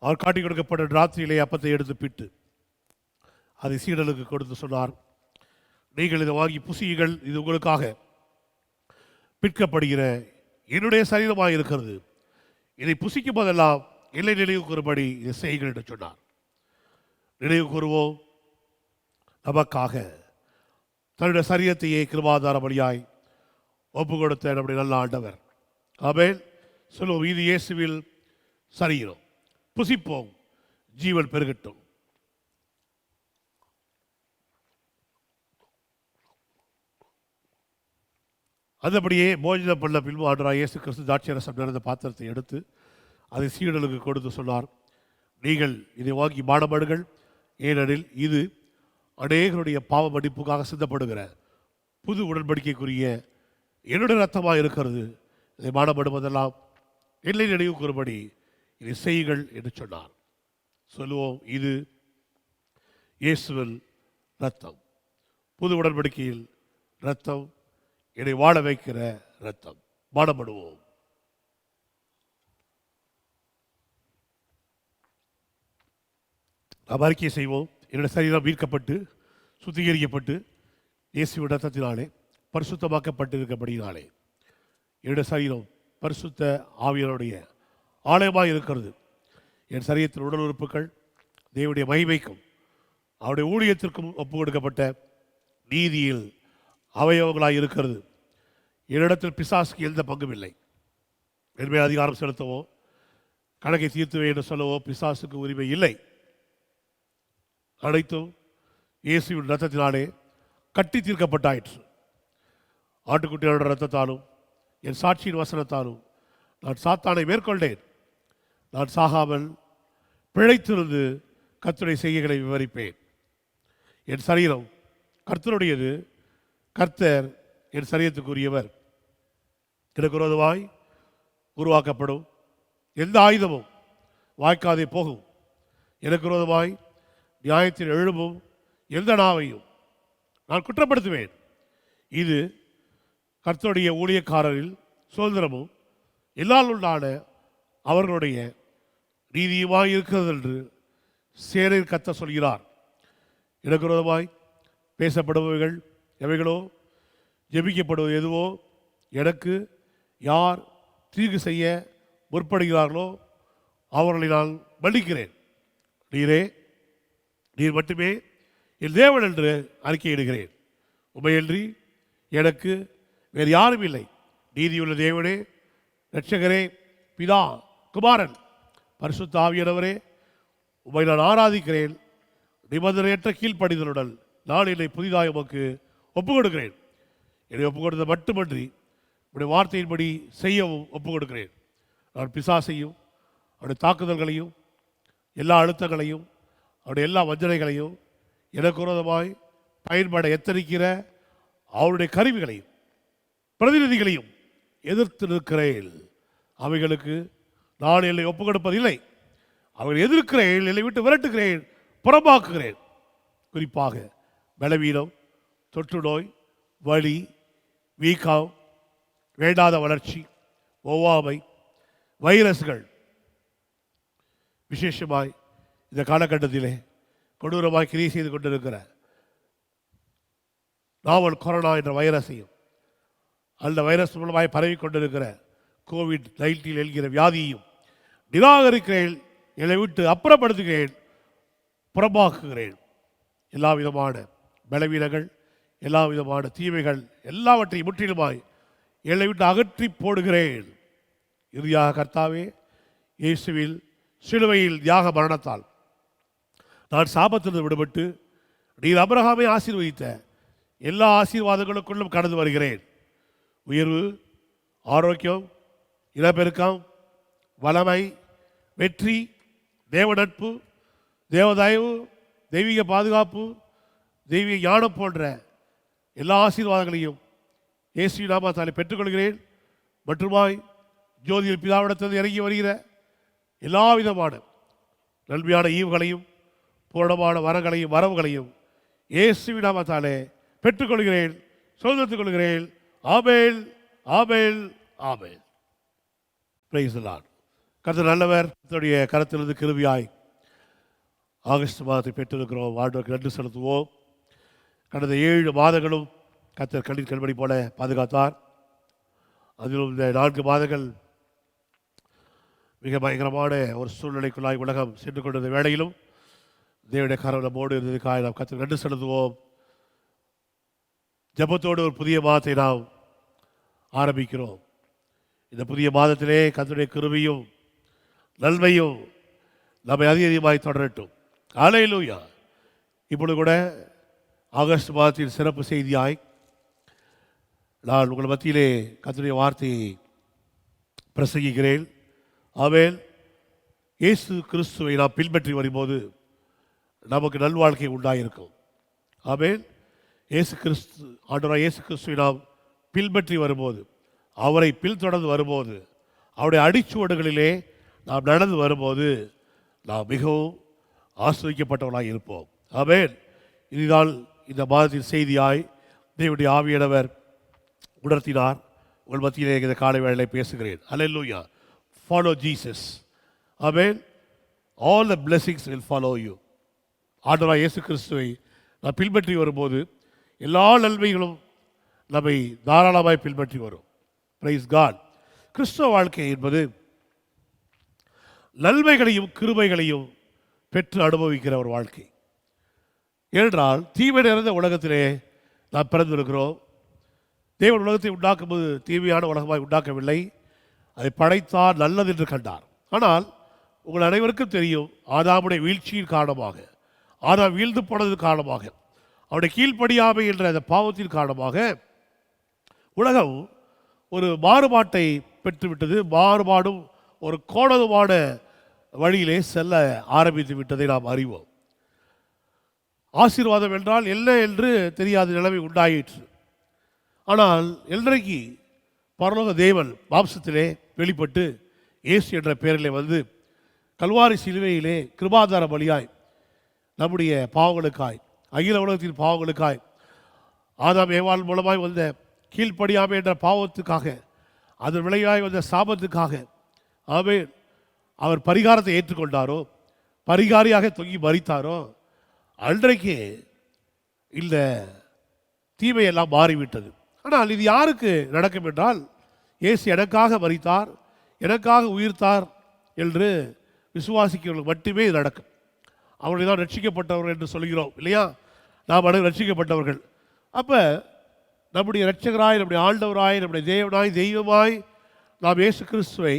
அவர் காட்டி கொடுக்கப்பட்ட ராத்திரியிலே அப்பத்தை எடுத்து பிட்டு அதை சீடலுக்கு கொடுத்து சொன்னார், நீங்கள் இதை வாங்கி புசியுங்கள், இது உங்களுக்காக பிற்கப்படுகிற என்னுடைய சரீரமாக இருக்கிறது. இதை புசிக்கும் போதெல்லாம் என்னை நினைவு கூறும்படி இதை செய்யுங்கள் என்று சொன்னார். நினைவு கூறுவோம், நமக்காக தன்னுடைய சரீரத்தையே கிருபாதார பலியாய் ஒப்பு கொடுத்த நம்முடைய நல்ல ஆண்டவர். ஆமென். சொல்லுவோம், இது இயேசுவில் சரீரம், புசிப்போம், ஜீவன் பெருகட்டும். அதுபடியே போஜனம் பண்ண பின்பு ஆண்டவராகிய இயேசு கிறிஸ்து திராட்சைரசம் நிறைந்த பாத்திரத்தை எடுத்து அதை சீடர்களுக்கு கொடுத்து சொன்னார், நீங்கள் இதை வாங்கி பானப்படுங்கள், ஏனெனில் இது அநேகருடைய பாவ மன்னிப்புக்காக சிந்தப்படுகிற புது உடன்படிக்கைக்குரிய என்னுடைய ரத்தமாக இருக்கிறது. இதை பானப்படுவதெல்லாம் என்னை நினைவு கூறும்படி இதை செய்யுங்கள் என்று சொன்னார். சொல்லுவோம், இது இயேசுவின் ரத்தம், புது உடன்படிக்கையில் ரத்தம், என்னை வாழ வைக்கிற ரத்தம். பானப்படுவோம். நாம் அறிக்கை செய்வோம், என்னுடைய சரீரம் மீட்கப்பட்டு சுத்திகரிக்கப்பட்டு இயேசுவின் ரத்தத்தினாலே பரிசுத்தமாக்கப்பட்டிருக்கபடினாலே என்னுடைய சரீரம் பரிசுத்த ஆவியருடைய ஆலயமாக இருக்கிறது. என் சரீரத்தின் உடல் உறுப்புகள் தேவனுடைய மகிமைக்கும் அவருடைய ஊழியத்திற்கும் ஒப்பு கொடுக்கப்பட்ட நீதியில் அவயவங்களாக இருக்கிறது. என்னிடத்தில் பிசாசுக்கு எந்த பங்கும் இல்லை. என்மேல் அதிகாரம் செலுத்தவோ கணக்கை தீர்த்துவே என்று சொல்லவோ பிசாசுக்கு உரிமை இல்லை. அனைத்தும் இயேசுவின் ரத்தத்தினாலே கட்டி தீர்க்கப்பட்டாயிற்று. ஆட்டுக்குட்டியோட ரத்தத்தாலும் என் சாட்சியின் வசனத்தாலும் நான் சாத்தானை மேற்கொண்டேன். நான் சாகாமல் பிழைத்திருந்து கர்த்தருடைய செய்கைகளை விவரிப்பேன். என் சரீரம் கர்த்தருடையது, கர்த்தர் என் சரீரத்துக்குரியவர். எனக்கு விரோதமாய் உருவாக்கப்படும் எந்த ஆயுதமும் வாய்க்காதே போகும். எனக்கு விரோதமாய் நியாயத்தில் எழும்பும் எந்த நாவையும் நான் குற்றப்படுத்துவேன். இது கர்த்தருடைய ஊழியக்காரரில் சுதந்திரமும் எல்லால் உண்டான அவர்களுடைய நீதியுமாய் இருக்கிறது என்று சேரில் கர்த்தர் சொல்கிறார். எனக்கு விரோதமாய் பேசப்படுபவைகள் எவைகளோ, ஜெபிக்கப்படுவது எதுவோ, எனக்கு யார் தீர்வு செய்ய முற்படுகிறார்களோ அவர்களை நான் மன்னிக்கிறேன். நீர் மட்டுமே என் தேவன் என்று அறிக்கையிடுகிறேன். உமையன்றி எனக்கு வேறு யாரும் இல்லை. நீதியுள்ள தேவனே, இரட்சகரே, பிதா, குமாரன், பரிசுத்த ஆவியானவரே, உம்மை நான் ஆராதிக்கிறேன். நிபந்தனையற்ற கீழ்ப்படிதலுடன் நான் என்னை புதிதாக உமக்கு ஒப்புக் கொடுக்கிறேன். என்னை ஒப்புக் கொடுத்த மட்டுமன்றி உடைய வார்த்தையின்படி செய்யவும் ஒப்புக் கொடுக்கிறேன். நான் பிசாசையும் அவருடைய தாக்குதல்களையும் எல்லா அழுத்தங்களையும் அவருடைய எல்லா வஞ்சனைகளையும் எனக்கு விரோதமாய் பயன்பட எத்தனிக்கிற அவருடைய கருவிகளையும் பிரதிநிதிகளையும் எதிர்த்து நிற்கிறேன். அவைகளுக்கு நான் என்னை ஒப்புக் கொடுப்பதில்லை. அவர்கள் எதிர்க்கிறேன், என்னை விட்டு விரட்டுகிறேன், புறம்பாக்குகிறேன். குறிப்பாக பலவீனம், தொற்று நோய், வலி, வீக்கம், வேண்டாத வளர்ச்சி, ஒவ்வாமை, வைரஸ்கள், விசேஷமாய் இந்த காலகட்டத்திலே கொடூரமாய் கிரியை செய்து கொண்டிருக்கிற நாவல் கொரோனா என்ற வைரஸையும் அந்த வைரஸ் மூலமாய் பரவி கொண்டிருக்கிற COVID-19 என்கிற வியாதியையும் நிராகரிக்கிறேன், என்னை விட்டு அப்புறப்படுத்துகிறேன், புறம்பாக்குகிறேன். எல்லா விதமான பலவீனங்கள், எல்லா விதமான தீமைகள் எல்லாவற்றையும் முற்றிலுமாய் என்னை விட்டு அகற்றி போடுகிறேன். இறுதியாக கர்த்தாவே, இயேசுவில் சிலுவையில் தியாக மரணத்தால் நான் சாபத்திலிருந்து விடுபட்டு நீர் அபிரகாமை ஆசீர்வதித்த எல்லா ஆசீர்வாதங்களுக்குள்ளும் கடந்து வருகிறேன். உயர்வு, ஆரோக்கியம், இனப்பெருக்கம், வளமை, வெற்றி, தேவ நட்பு, தேவதயவு, தெய்வீக பாதுகாப்பு, தெய்வீக ஞானம் போன்ற எல்லா ஆசீர்வாதங்களையும் இயேசு நாமத்தாலே பெற்றுக்கொள்கிறேன். மற்றுமாய் ஜோதியில் பிதாவிடத்தில் இறங்கி வருகிற எல்லா விதமான நன்மையான ஈவுகளையும் பூரணமான வரங்களையும் வரவுகளையும் இயேசுவின் நாமத்தாலே பெற்றுக்கொள்கிறேன், சுதந்திரத்துக் கொள்கிறேன். Amen, amen, amen. Praise the Lord. கர்த்தர் நல்லவர். கர்த்தருடைய கரத்திலிருந்து கிருபையாய் ஆகஸ்ட் மாதத்தை பெற்றிருக்கிறோம். ஆண்டவருக்கு நன்றி செலுத்துவோம். கடந்த 7 மாதங்களும் கர்த்தர் கண்ணீர் கண்மணி போல பாதுகாத்தார். அதிலும் இந்த 4 மாதங்கள் மிக பயங்கரமான ஒரு சூழ்நிலைக்குள்ளாய் உலகம் சென்று கொண்டிருந்த வேளையிலும் தேவனுடைய கரம் நம்மோடு இருந்ததுக்காக நாம் கர்த்தருக்கு நன்றி செலுத்துவோம். ஜெபத்தோடு ஒரு புதிய மாதத்தை நாம் ஆரம்பிக்கிறோம். இந்த புதிய மாதத்திலே கர்த்தருடைய கிருபையும் நன்மையும் நம்மை அதிகமாய் தொடரட்டும். அல்லேலூயா. இப்பொழுது கூட ஆகஸ்ட் மாதத்தின் சிறப்பு செய்தியாய் நான் உங்கள் மத்தியிலே கர்த்தருடைய வார்த்தையை பிரசங்கிக்கிறேன். ஆமென். இயேசு கிறிஸ்துவை நாம் பின்பற்றி வரும்போது நமக்கு நல்வாழ்க்கை உண்டாயிருக்கும். ஆமென். இயேசு கிறிஸ்து, ஆண்டவராகிய இயேசு கிறிஸ்துவை நாம் பின்பற்றி வரும்போது, அவரை பின்தொடர்ந்து வரும்போது, அவருடைய அடிச்சுவடுகளிலே நாம் நடந்து வரும்போது நாம் மிகவும் ஆசிர்வதிக்கப்பட்டவர்களாக இருப்போம். ஆமென். இதுதான் இந்த மாதத்தின் செய்தியாய் தேவனுடைய ஆவியானவர் உணர்த்தினார். உங்கள் மத்தியிலே இந்த காலை வேளையிலே பேசுகிறேன். அல்லேலூயா. Follow Jesus. Amen. All the blessings will follow you. ஆண்டவராகிய இயேசு கிறிஸ்துவை நாம் பின்பற்றி வரும்போது எல்லா நன்மைகளும் நம்மை தாராளமாய் பின்பற்றி வரும். Praise God. கிறிஸ்துவ வாழ்க்கை என்பது நன்மைகளையும் கிருபைகளையும் பெற்று அனுபவிக்கிற ஒரு வாழ்க்கை. ஏனென்றால் தீமை நிறைந்த உலகத்திலே நாம் பிறந்திருக்கிறோம். தேவன் உலகத்தை உண்டாக்கும்போது தீமையான உலகமாய் உண்டாக்கவில்லை, அதை படைத்தார், நல்லது என்று கண்டார். ஆனால் உங்கள் அனைவருக்கும் தெரியும், ஆதாமுடைய வீழ்ச்சியின் காரணமாக, ஆதாம் வீழ்ந்து போனது காரணமாக, அவருடைய கீழ்ப்படியாமை என்ற அந்த பாவத்தின் காரணமாக உலகம் ஒரு மாறுபாட்டை பெற்றுவிட்டது. மாறுபாடும் ஒரு கோணலுமான வழியிலே செல்ல ஆரம்பித்து விட்டதை நாம் அறிவோம். ஆசீர்வாதம் என்றால் என்ன என்று தெரியாத நிலைமை உண்டாயிற்று. ஆனால் இன்றைக்கு பரலோக தேவன் மாம்சத்திலே வெளிப்பட்டு இயேசு என்ற பெயரிலே வந்து கல்வாரி சிலுவையிலே கிருபாதார பலியாய் நம்முடைய பாவங்களுக்காய், அகில உலகத்தின் பாவங்களுக்காய், ஆதாம் ஏவாள் மூலமாய் வந்த கீழ்ப்படியாமை என்ற பாவத்துக்காக, அதன் விளைவாய் வந்த சாபத்துக்காக ஆமென் அவர் பரிகாரத்தை ஏற்றுக்கொண்டாரோ, பரிகாரியாக தொங்கி மரித்தாரோ, அன்றைக்கு இந்த தீமையெல்லாம் மாறிவிட்டது. ஆனால் இது யாருக்கு நடக்கும் என்றால், இயேசு எனக்காக மரித்தார், எனக்காக உயிர்த்தார் என்று விசுவாசிக்கிறவர்களுக்கு மட்டுமே இது நடக்கும். அவர்களை தான் ரட்சிக்கப்பட்டவர்கள் என்று சொல்கிறோம் இல்லையா? நாம் அனைவரும் ரட்சிக்கப்பட்டவர்கள். அப்போ நம்முடைய இரட்சகராய், நம்முடைய ஆண்டவராய், நம்முடைய தேவனாய், தெய்வமாய் நாம் இயேசு கிறிஸ்துவை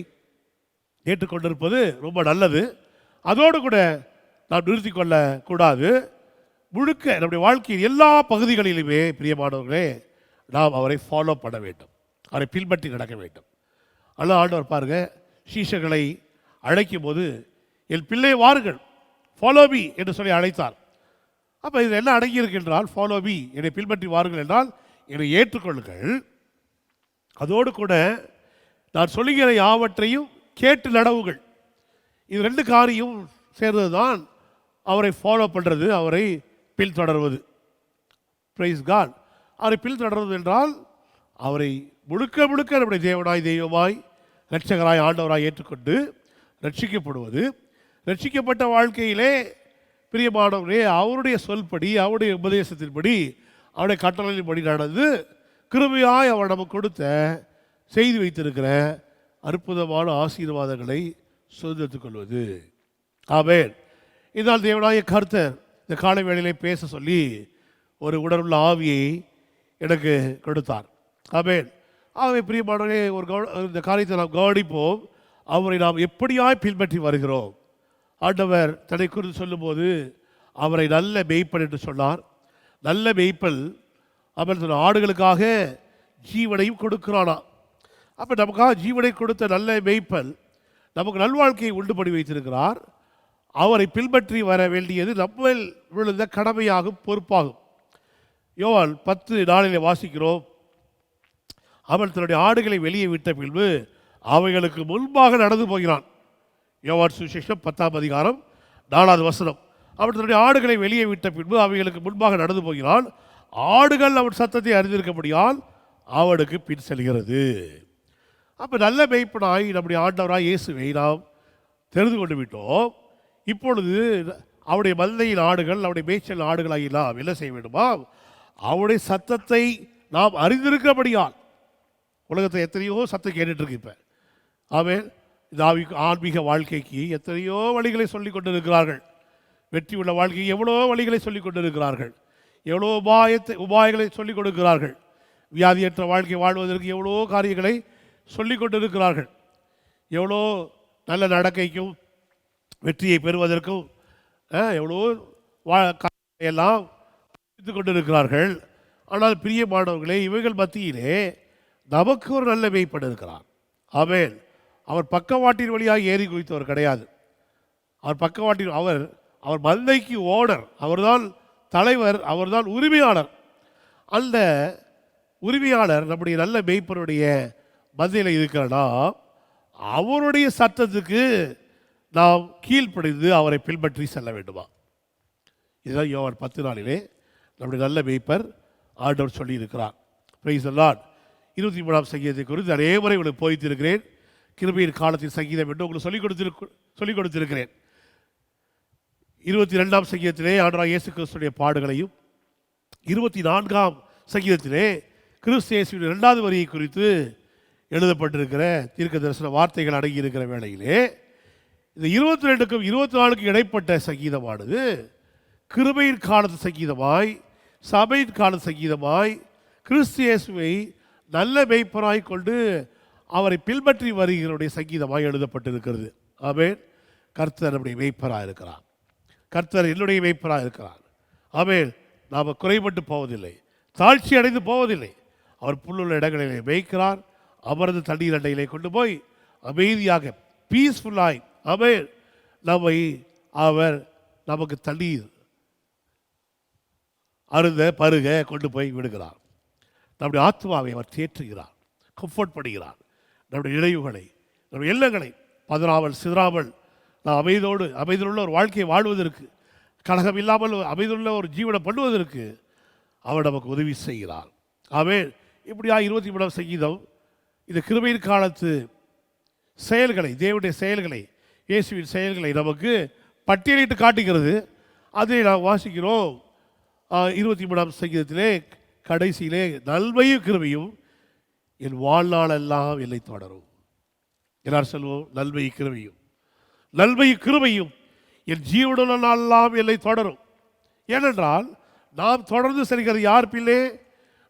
ஏற்றுக்கொண்டிருப்பது ரொம்ப நல்லது. அதோடு கூட நாம் நிறுத்தி கொள்ளக்கூடாது. முழுக்க நம்முடைய வாழ்க்கையின் எல்லா பகுதிகளிலுமே பிரியமானவர்களே நாம் அவரை ஃபாலோ பண்ண வேண்டும், அவரை பின்பற்றி நடக்க வேண்டும். அல்ல ஆண்டவர் பாருங்க, சீஷர்களை அழைக்கும் போது என் பிள்ளை வாருங்கள், ஃபாலோ மீ என்று சொல்லி அழைத்தார். அப்போ இதில் என்ன அடங்கியிருக்கின்றால், ஃபாலோ மீ, என்னை பின்பற்றி வாருங்கள் என்றால் என்னை ஏற்றுக்கொள்ளுங்கள். அதோடு கூட நான் சொல்லுகிற யாவற்றையும் கேட்டு நடவுங்கள். இது ரெண்டு காரியம் சேர்ந்தது தான் அவரை ஃபாலோ பண்ணுறது, அவரை பின்தொடர்வது. Price God. அவரை பின்தொடர்வது என்றால் அவரை முழுக்க முழுக்க நம்முடைய தேவனாய், தெய்வமாய், இரட்சகராய், ஆண்டவராய் ஏற்றுக்கொண்டு ரட்சிக்கப்படுவது. ரட்சிக்கப்பட்ட வாழ்க்கையிலே பிரியமானவரே அவருடைய சொல்படி, அவருடைய உபதேசத்தின்படி, அவருடைய கட்டளையின்படி நடந்து கிருபையாய் அவர் நமக்கு கொடுத்த செய்து வைத்திருக்கிற அற்புதமான ஆசீர்வாதங்களை சுதந்திரத்துக் கொள்வது. ஆமென். இதனால் தேவனாய கர்த்தர் இந்த காலை வேளையிலே பேச சொல்லி ஒரு உணர்வுள்ள ஆவியை எனக்கு கொடுத்தார். ஆமென். ஆகவே பிரியமானவரே இந்த காரியத்தை நாம் கவனிப்போம். அவரை நாம் எப்படியாய் பின்பற்றி வருகிறோம். ஆண்டவர் தன்னை குறித்து சொல்லும்போது அவரை நல்ல மேய்ப்பன் என்று சொன்னார். நல்ல மேய்ப்பன் அவர் ஆடுகளுக்காக ஜீவனையும் கொடுக்கிறானா. அப்போ நமக்காக ஜீவனை கொடுத்த நல்ல மேய்ப்பன் நமக்கு நல்வாழ்க்கையை உண்டு பண்ணி வைத்திருக்கிறார். அவரை பின்பற்றி வர வேண்டியது நம்ம விழுந்த கடமையாகும், பொறுப்பாகும். யோவான் 10:4 வாசிக்கிறோம், அவன் தன்னுடைய ஆடுகளை வெளியே விட்ட பின்பு அவைகளுக்கு முன்பாக நடந்து போகிறான். யோவான் சுவிசேஷம் 10:4 அவன் தன்னுடைய ஆடுகளை வெளியே விட்ட பின்பு அவைகளுக்கு முன்பாக நடந்து போகிறான். ஆடுகள் அவன் சத்தத்தை அறிந்திருக்கபடியால் அவனுக்கு பின் செல்கிறது. அப்போ நல்ல மேய்ப்பனாய் நம்முடைய ஆண்டவராய் இயேசுவை நாம் தெரிந்து கொண்டு விட்டோம். இப்பொழுது அவருடைய மந்தையின் ஆடுகள், அவருடைய மேய்ச்சல் ஆடுகளாகி நாம் என்ன செய்ய வேண்டுமா? அவருடைய சத்தத்தை நாம் அறிந்திருக்கிறபடியால். உலகத்தை எத்தனையோ சத்தம் கேட்டுட்ருக்கு இப்போ. ஆமென். இந்த ஆன்மீக வாழ்க்கைக்கு எத்தனையோ வழிகளை சொல்லிக் கொண்டிருக்கிறார்கள். வெற்றி உள்ள வாழ்க்கைக்கு எவ்வளோ வழிகளை சொல்லிக் கொண்டிருக்கிறார்கள், எவ்வளோ உபாயங்களை சொல்லிக் கொடுக்கிறார்கள். வியாதியற்ற வாழ்க்கை வாழ்வதற்கு எவ்வளோ காரியங்களை சொல்லிக் கொண்டிருக்கிறார்கள். எவ்வளோ நல்ல நடக்கைக்கும் வெற்றியை பெறுவதற்கும் எவ்வளோ எல்லாம் கொண்டிருக்கிறார்கள். ஆனால் பிரியமானவர்களே, இவைகள் மத்தியிலே நமக்கு ஒரு நல்ல மேய்ப்பன் இருக்கிறார். ஆமென். அவர் பக்கவாட்டின் வழியாக ஏறி குதித்தவர் கிடையாது. அவர் பக்கவாட்டின் அவர் மந்தைக்கு ஓனர், அவர்தான் தலைவர், அவர்தான் உரிமையாளர். அந்த உரிமையாளர் நம்முடைய நல்ல மேய்ப்பனுடைய மந்தையில் இருக்கிறனா அவருடைய சத்தத்துக்கு நாம் கீழ்ப்படிந்து அவரை பின்பற்றி செல்ல வேண்டுமா? இதுதான் யோவான் 10:4 நம்முடைய நல்ல மேய்ப்பர் ஆண்டவர் சொல்லி இருக்கிறார். Price the Lord. 23ஆம் சங்கீதத்தை குறித்து நிறைய முறை உங்களுக்கு போதித்திருக்கிறேன். கிருபையின் காலத்தின் சங்கீதம் என்று உங்களுக்கு சொல்லிக் கொடுத்திருக்கிறேன். 22ஆம் சங்கீதத்திலே ஆண்டவராகிய இயேசு கிறிஸ்துடைய பாடுகளையும், 24ஆம் சங்கீதத்திலே கிறிஸ்து இயேசுவின் 2வது வரியை குறித்து எழுதப்பட்டிருக்கிற தீர்க்க தரிசன வார்த்தைகள் அடங்கியிருக்கிற வேளையிலே இந்த 22க்கும் 24க்கும் இடைப்பட்ட சங்கீதமானது கிருபையின் காலத்து சங்கீதமாய், சபையின் கால சங்கீதமாய், கிறிஸ்து இயேசுவை நல்ல மேய்ப்பராய் கொண்டு அவரை பின்பற்றி வருகிறவருடைய சங்கீதமாய் எழுதப்பட்டிருக்கிறது. ஆமென். கர்த்தர் நம்முடைய மேய்ப்பராக இருக்கிறார். கர்த்தர் என்னுடைய மேய்ப்பராக இருக்கிறார். ஆமென். நாம் குறைபட்டு போவதில்லை, தாழ்ச்சி அடைந்து போவதில்லை. அவர் புல்லுள்ள இடங்களிலே மேய்க்கிறார். அமர்ந்து தண்ணீர் அண்டையிலே கொண்டு போய் அமைதியாக பீஸ்ஃபுல்லாய் ஆமென் நம்மை அவர் நமக்கு தண்ணீர் அருந்த பருக கொண்டு போய் விடுகிறார். நம்முடைய ஆத்மாவை அவர் தேற்றுகிறார், கம்ஃபர்ட் பண்ணுகிறார். நம்முடைய இழைவுகளை, நம்முடைய எண்ணங்களை பதறாமல் சிதறாமல் நாம் அமைதியுள்ள ஒரு வாழ்க்கையை வாழ்வதற்கு, கலகம் இல்லாமல் அமைதியுள்ள ஒரு ஜீவனை பண்ணுவதற்கு அவர் நமக்கு உதவி செய்கிறார். ஆமென். இப்படியா 23ஆம் சங்கீதம் இந்த கிருபையின் காலத்து செயல்களை, தேவனுடைய செயல்களை, இயேசுவின் செயல்களை நமக்கு பட்டியலிட்டு காட்டுகிறது. அதை நாம் வாசிக்கிறோம். 23ஆம் சங்கீதத்திலே கடைசியிலே நன்மையும் கிருபையும் என் வாழ்நாளெல்லாம் என்னை தொடரும். எல்லாரும் சொல்வோம், நன்மை கிருபையும். நன்மையும் கிருபையும் என் ஜீவனுள்ள நாளெல்லாம் என்னை தொடரும். ஏனென்றால் நாம் தொடர்ந்து செல்கிறது யார் பிள்ளை?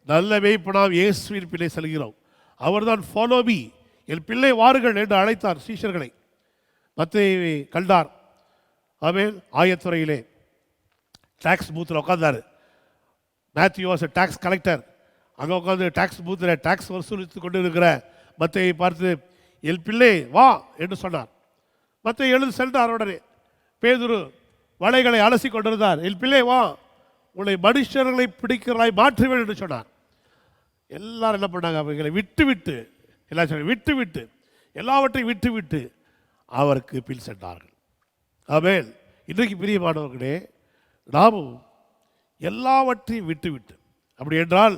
நல்ல மேய்ப்பனாம் இயேசுவின் பிள்ளை செல்கிறோம். அவர்தான் ஃபாலோ மீ, என் பிள்ளை வாருங்கள் என்று அழைத்தார் சீஷர்களை. மத்தேயுவை கண்டார். ஆமென். ஆயத்துறையிலே டாக்ஸ் பூத்தில் உட்கார்ந்தார். Matthew was tax collector. அங்கே உட்காந்து டாக்ஸ் பூத்தில் டாக்ஸ் வசூலித்து கொண்டு இருக்கிற மத்தேயை பார்த்து என் பிள்ளை வா என்று சொன்னார். மத்தேயு எழுந்து சென்றார். உடனே பேதுரு வலைகளை அலசி கொண்டிருந்தார். என் பிள்ளை வா, உன்னை மனுஷர்களை பிடிக்கிறதாய் மாற்றுவேன் என்று சொன்னார். எல்லாரும் என்ன பண்ணாங்க? அவர்களை விட்டு விட்டு எல்லாவற்றையும் விட்டு விட்டு அவருக்கு பின் சென்றார்கள். ஆமென். இன்றைக்கு பிரியமானவர்களே, நாமும் எல்லாவற்றையும் விட்டு விட்டு, அப்படி என்றால்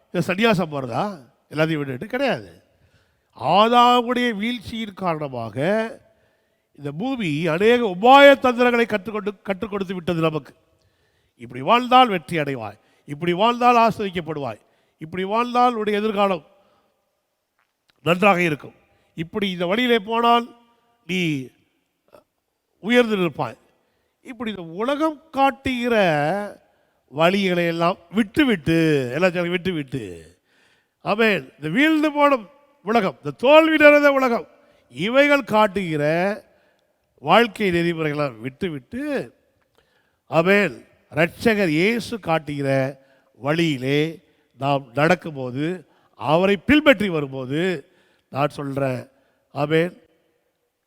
இந்த சன்னியாசம் போகிறதா? எல்லாத்தையும் விட்டுவிட்டு கிடையாது. ஆதாமுடைய வீழ்ச்சியின் காரணமாக இந்த பூமி அநேக உபாய தந்திரங்களை கற்றுக் கொடுத்து விட்டது நமக்கு. இப்படி வாழ்ந்தால் வெற்றி அடைவாய், இப்படி வாழ்ந்தால் ஆஸ்வதிக்கப்படுவாய், இப்படி வாழ்ந்தால் உடைய எதிர்காலம் நன்றாக இருக்கும், இப்படி இந்த வழியிலே போனால் நீ உயர்ந்து நிற்பாய். இப்படி இந்த உலகம் காட்டுகிற வழிகளை எல்லாம் விட்டு எல்லாத்தையும் விட்டு ஆமென். இந்த வீழ்ந்து போன உலகம், இந்த தோல்வி நிறைந்த உலகம், இவைகள் காட்டுகிற வாழ்க்கை நெறிமுறைகளாம் விட்டு ஆமென், இரட்சகர் இயேசு காட்டுகிற வழியிலே நாம் நடக்கும்போது, அவரை பின்பற்றி வரும்போது, நான் சொல்கிறேன் ஆமென்,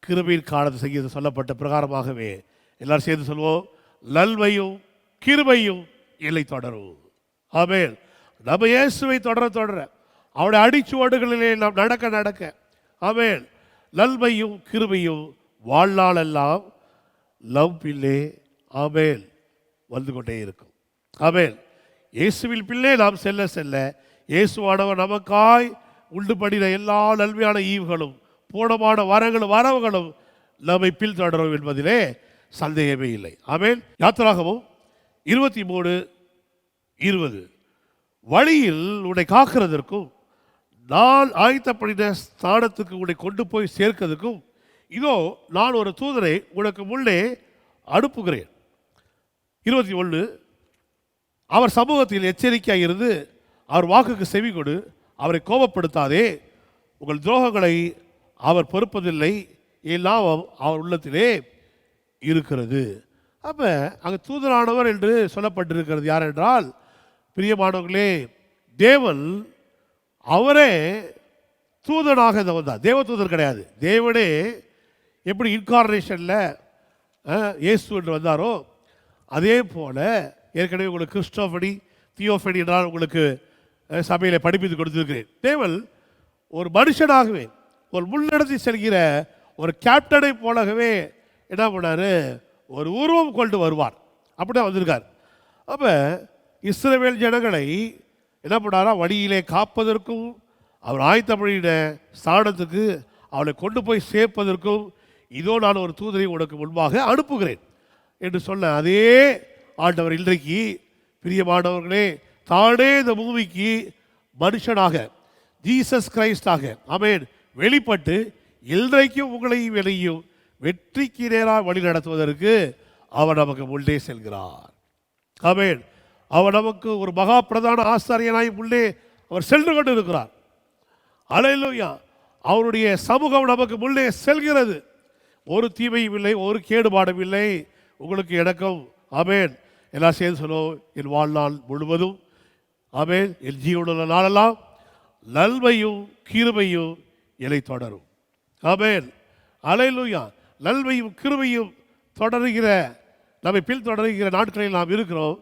கிருபையின் காலத்தை செய்ய சொல்லப்பட்ட பிரகாரமாகவே எல்லாரும் சேர்ந்து சொல்வோம், நன்மையும் கிருபையும் இல்லை தொடரும். ஆமென். நம்ம இயேசுவை தொடர அவருடைய அடிச்சுவடுகளிலே நாம் நடக்க ஆமென், நன்மையும் கிருபையும் வாழ்நாளெல்லாம் லவ் பிள்ளை ஆமென் வந்து கொண்டே இருக்கும். ஆமென். இயேசுவில் பிள்ளை நாம் செல்ல இயேசுவானவர் நமக்காய் உண்டு பண்ணின எல்லா நன்மையான ஈவுகளும் பூரணமான வரவுகளும் நம்மை பின்தொடரும் என்பதிலே சந்தேகமே இல்லை. ஆமென். யாத்திராகமம் 23:20 வழியில் உன்னை காக்கிறதற்கும் நான் ஆயத்தப்படின ஸ்தானத்துக்கு உன்னை கொண்டு போய் சேர்க்கிறதுக்கும் இதோ நான் ஒரு தூதரை உனக்கு முன்னே அனுப்புகிறேன். 21 அவர் சமூகத்தில் எச்சரிக்கையாக இருந்து அவர் வாக்குக்கு செவி கொடு, அவரை கோபப்படுத்தாதே, உங்கள் துரோகங்களை அவர் பொறுப்பதில்லை, எல்லாம் அவர் உள்ளத்திலே இருக்கிறது. அப்போ அங்கே தூதரானவர் என்று சொல்லப்பட்டிருக்கிறது யார் என்றால், பிரியமானவர்களே, தேவன் அவரே தூதனாக வந்தார். தேவ தூதர் கிடையாது. தேவனே எப்படி இன்கார்னேஷனில் இயேசு என்று வந்தாரோ அதே போல ஏற்கனவே உங்களுக்கு கிறிஸ்டோபடி தியோபடி என்றால் உங்களுக்கு சபையில் படிப்பித்து கொடுத்துருக்கிறேன். தேவன் ஒரு மனுஷனாகவே ஒரு முன்னெடுத்து செல்கிற ஒரு கேப்டனை போலவே என்ன பண்ணார், ஒரு உருவம் கொண்டு வருவார். அப்படிதான் வந்திருக்கார். அப்போ இஸ்ரவேல் ஜனங்களை என்ன பண்ணாரா, வழியிலே காப்பதற்கும் அவர் ஆயத்தப்படின ஸ்தானத்துக்கு அவளை கொண்டு போய் சேர்ப்பதற்கும் இதோ நான் ஒரு தூதரை உனக்கு முன்பாக அனுப்புகிறேன் என்று சொன்ன அதே ஆண்டவர் இன்றைக்கு பிரியமானவர்களே தானே இந்த பூமிக்கு மனுஷனாக ஜீசஸ் கிரைஸ்டாக ஆமென் வெளிப்பட்டு இன்றைக்கும் உங்களையும் என்னையும் வெற்றிக்கு நேராக வழி நடத்துவதற்கு அவர் நமக்கு முன்னே செல்கிறார். ஆமென். அவர் நமக்கு ஒரு மகா பிரதான ஆசாரியனாய் முன்னே அவர் சென்று கொண்டு இருக்கிறார். அல்லேலூயா. அவருடைய சமூகம் நமக்கு முன்னே செல்கிறது. ஒரு தீமையும் இல்லை, ஒரு கேடுபாடும் இல்லை உங்களுக்கு எனக்கும். ஆமென். எல்லாம் சேர்ந்து சொல்லுவோம், என் வாழ்நாள் முழுவதும் ஆமென், என் ஜீவனுள்ள நாளெல்லாம் நன்மையும் கிருபையும் என்னை தொடரும். ஆமென். அல்லேலூயா. நன்மையும் கிருபையும் தொடருகிற நம்மை பின் தொடருகிற நாட்களில் நாம் இருக்கிறோம்.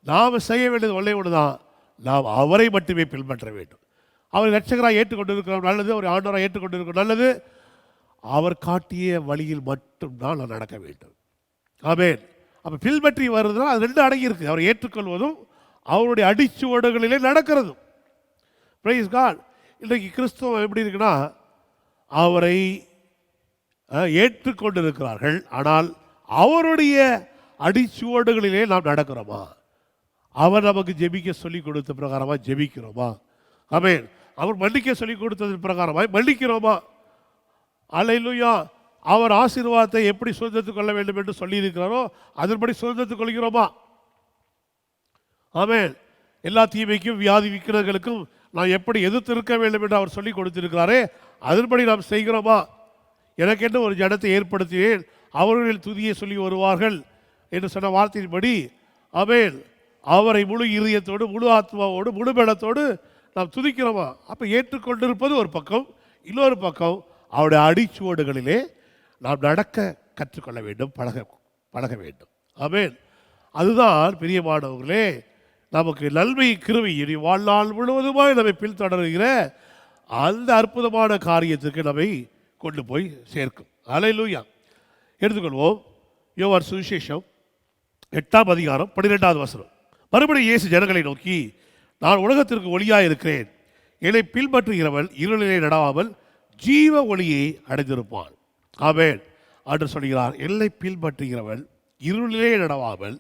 நாம் செய்ய வேண்டியது ஒன்றே ஒன்று தான், நாம் அவரை மட்டுமே பின்பற்ற வேண்டும். அவரை ரட்சகராக ஏற்றுக்கொண்டிருக்கிறோம் நல்லது, ஒரு ஆண்டவராக ஏற்றுக்கொண்டிருக்கிறோம் நல்லது, அவர் காட்டிய வழியில் மட்டும்தான் நான் நடக்க வேண்டும். ஆமென். அப்போ பின்பற்றி வருதுன்னா அது ரெண்டு அடங்கியிருக்கு, அவரை ஏற்றுக்கொள்வதும் அவருடைய அடிச்சுவடுகளிலே நடக்கிறதும். Price God. இன்றைக்கு கிறிஸ்துவம் எப்படி இருக்குன்னா, அவரை ஏற்றுக்கொண்டிருக்கிறார்கள், ஆனால் அவருடைய அடிச்சுவடுகளிலே நாம் நடக்கிறோமா? அவர் நமக்கு ஜெபிக்க சொல்லிக் கொடுத்த பிரகாரமாக ஜெபிக்கிறோமா? ஆமென். அவர் மன்னிக்க சொல்லிக் கொடுத்தது பிரகாரமாய் மன்னிக்கிறோமா? அல்லேலூயா. அவர் ஆசீர்வாதத்தை எப்படி சுதந்திரத்துக் கொள்ள வேண்டும் என்று சொல்லியிருக்கிறாரோ அதன்படி சுதந்திரத்துக் கொள்கிறோமா? ஆமென். எல்லா தீமைக்கும் வியாதி விக்கிறவர்களுக்கும் நாம் எப்படி எதிர்த்து இருக்க வேண்டும் என்று அவர் சொல்லி கொடுத்திருக்கிறாரே அதன்படி நாம் செய்கிறோமா? எனக்கென்று ஒரு ஜனத்தை ஏற்படுத்தினேன், அவர்களில் துதியை சொல்லி வருவார்கள் என்று சொன்ன வார்த்தையின்படி ஆமென் அவரை முழு இதயத்தோடு முழு ஆத்மாவோடு முழு பலத்தோடு நாம் துதிக்கிறோமா? அப்போ ஏற்றுக்கொண்டிருப்பது ஒரு பக்கம், இன்னொரு பக்கம் அவருடைய அடிச்சுவடுகளிலே நாம் நடக்க கற்றுக்கொள்ள வேண்டும், பழக வேண்டும். ஆமென். அதுதான் பிரியமானவர்களே நமக்கு நன்மை கிருபை இனி வாழ்நாள் முழுவதுமாய் நம்மை பின்தொடர்கிற அந்த அற்புதமான காரியத்துக்கு நம்மை கொண்டு போய் சேர்க்கும். அல்லேலூயா. எடுத்துக்கொள்வோம் யோவான் சுவிசேஷம் 8ஆம் அதிகாரம் 12வது வசனம். மறுபடியும் இயேசு ஜனங்களை நோக்கி, நான் உலகத்திற்கு ஒளியாக இருக்கிறேன், என்னை பின்பற்றுகிறவன் இருளிலே நடவாமல் ஜீவ ஒளியை அடைந்திருப்பான். ஆமென். என்று சொல்கிறார். என்னை பின்பற்றுகிறவன் இருளிலே நடவாமல்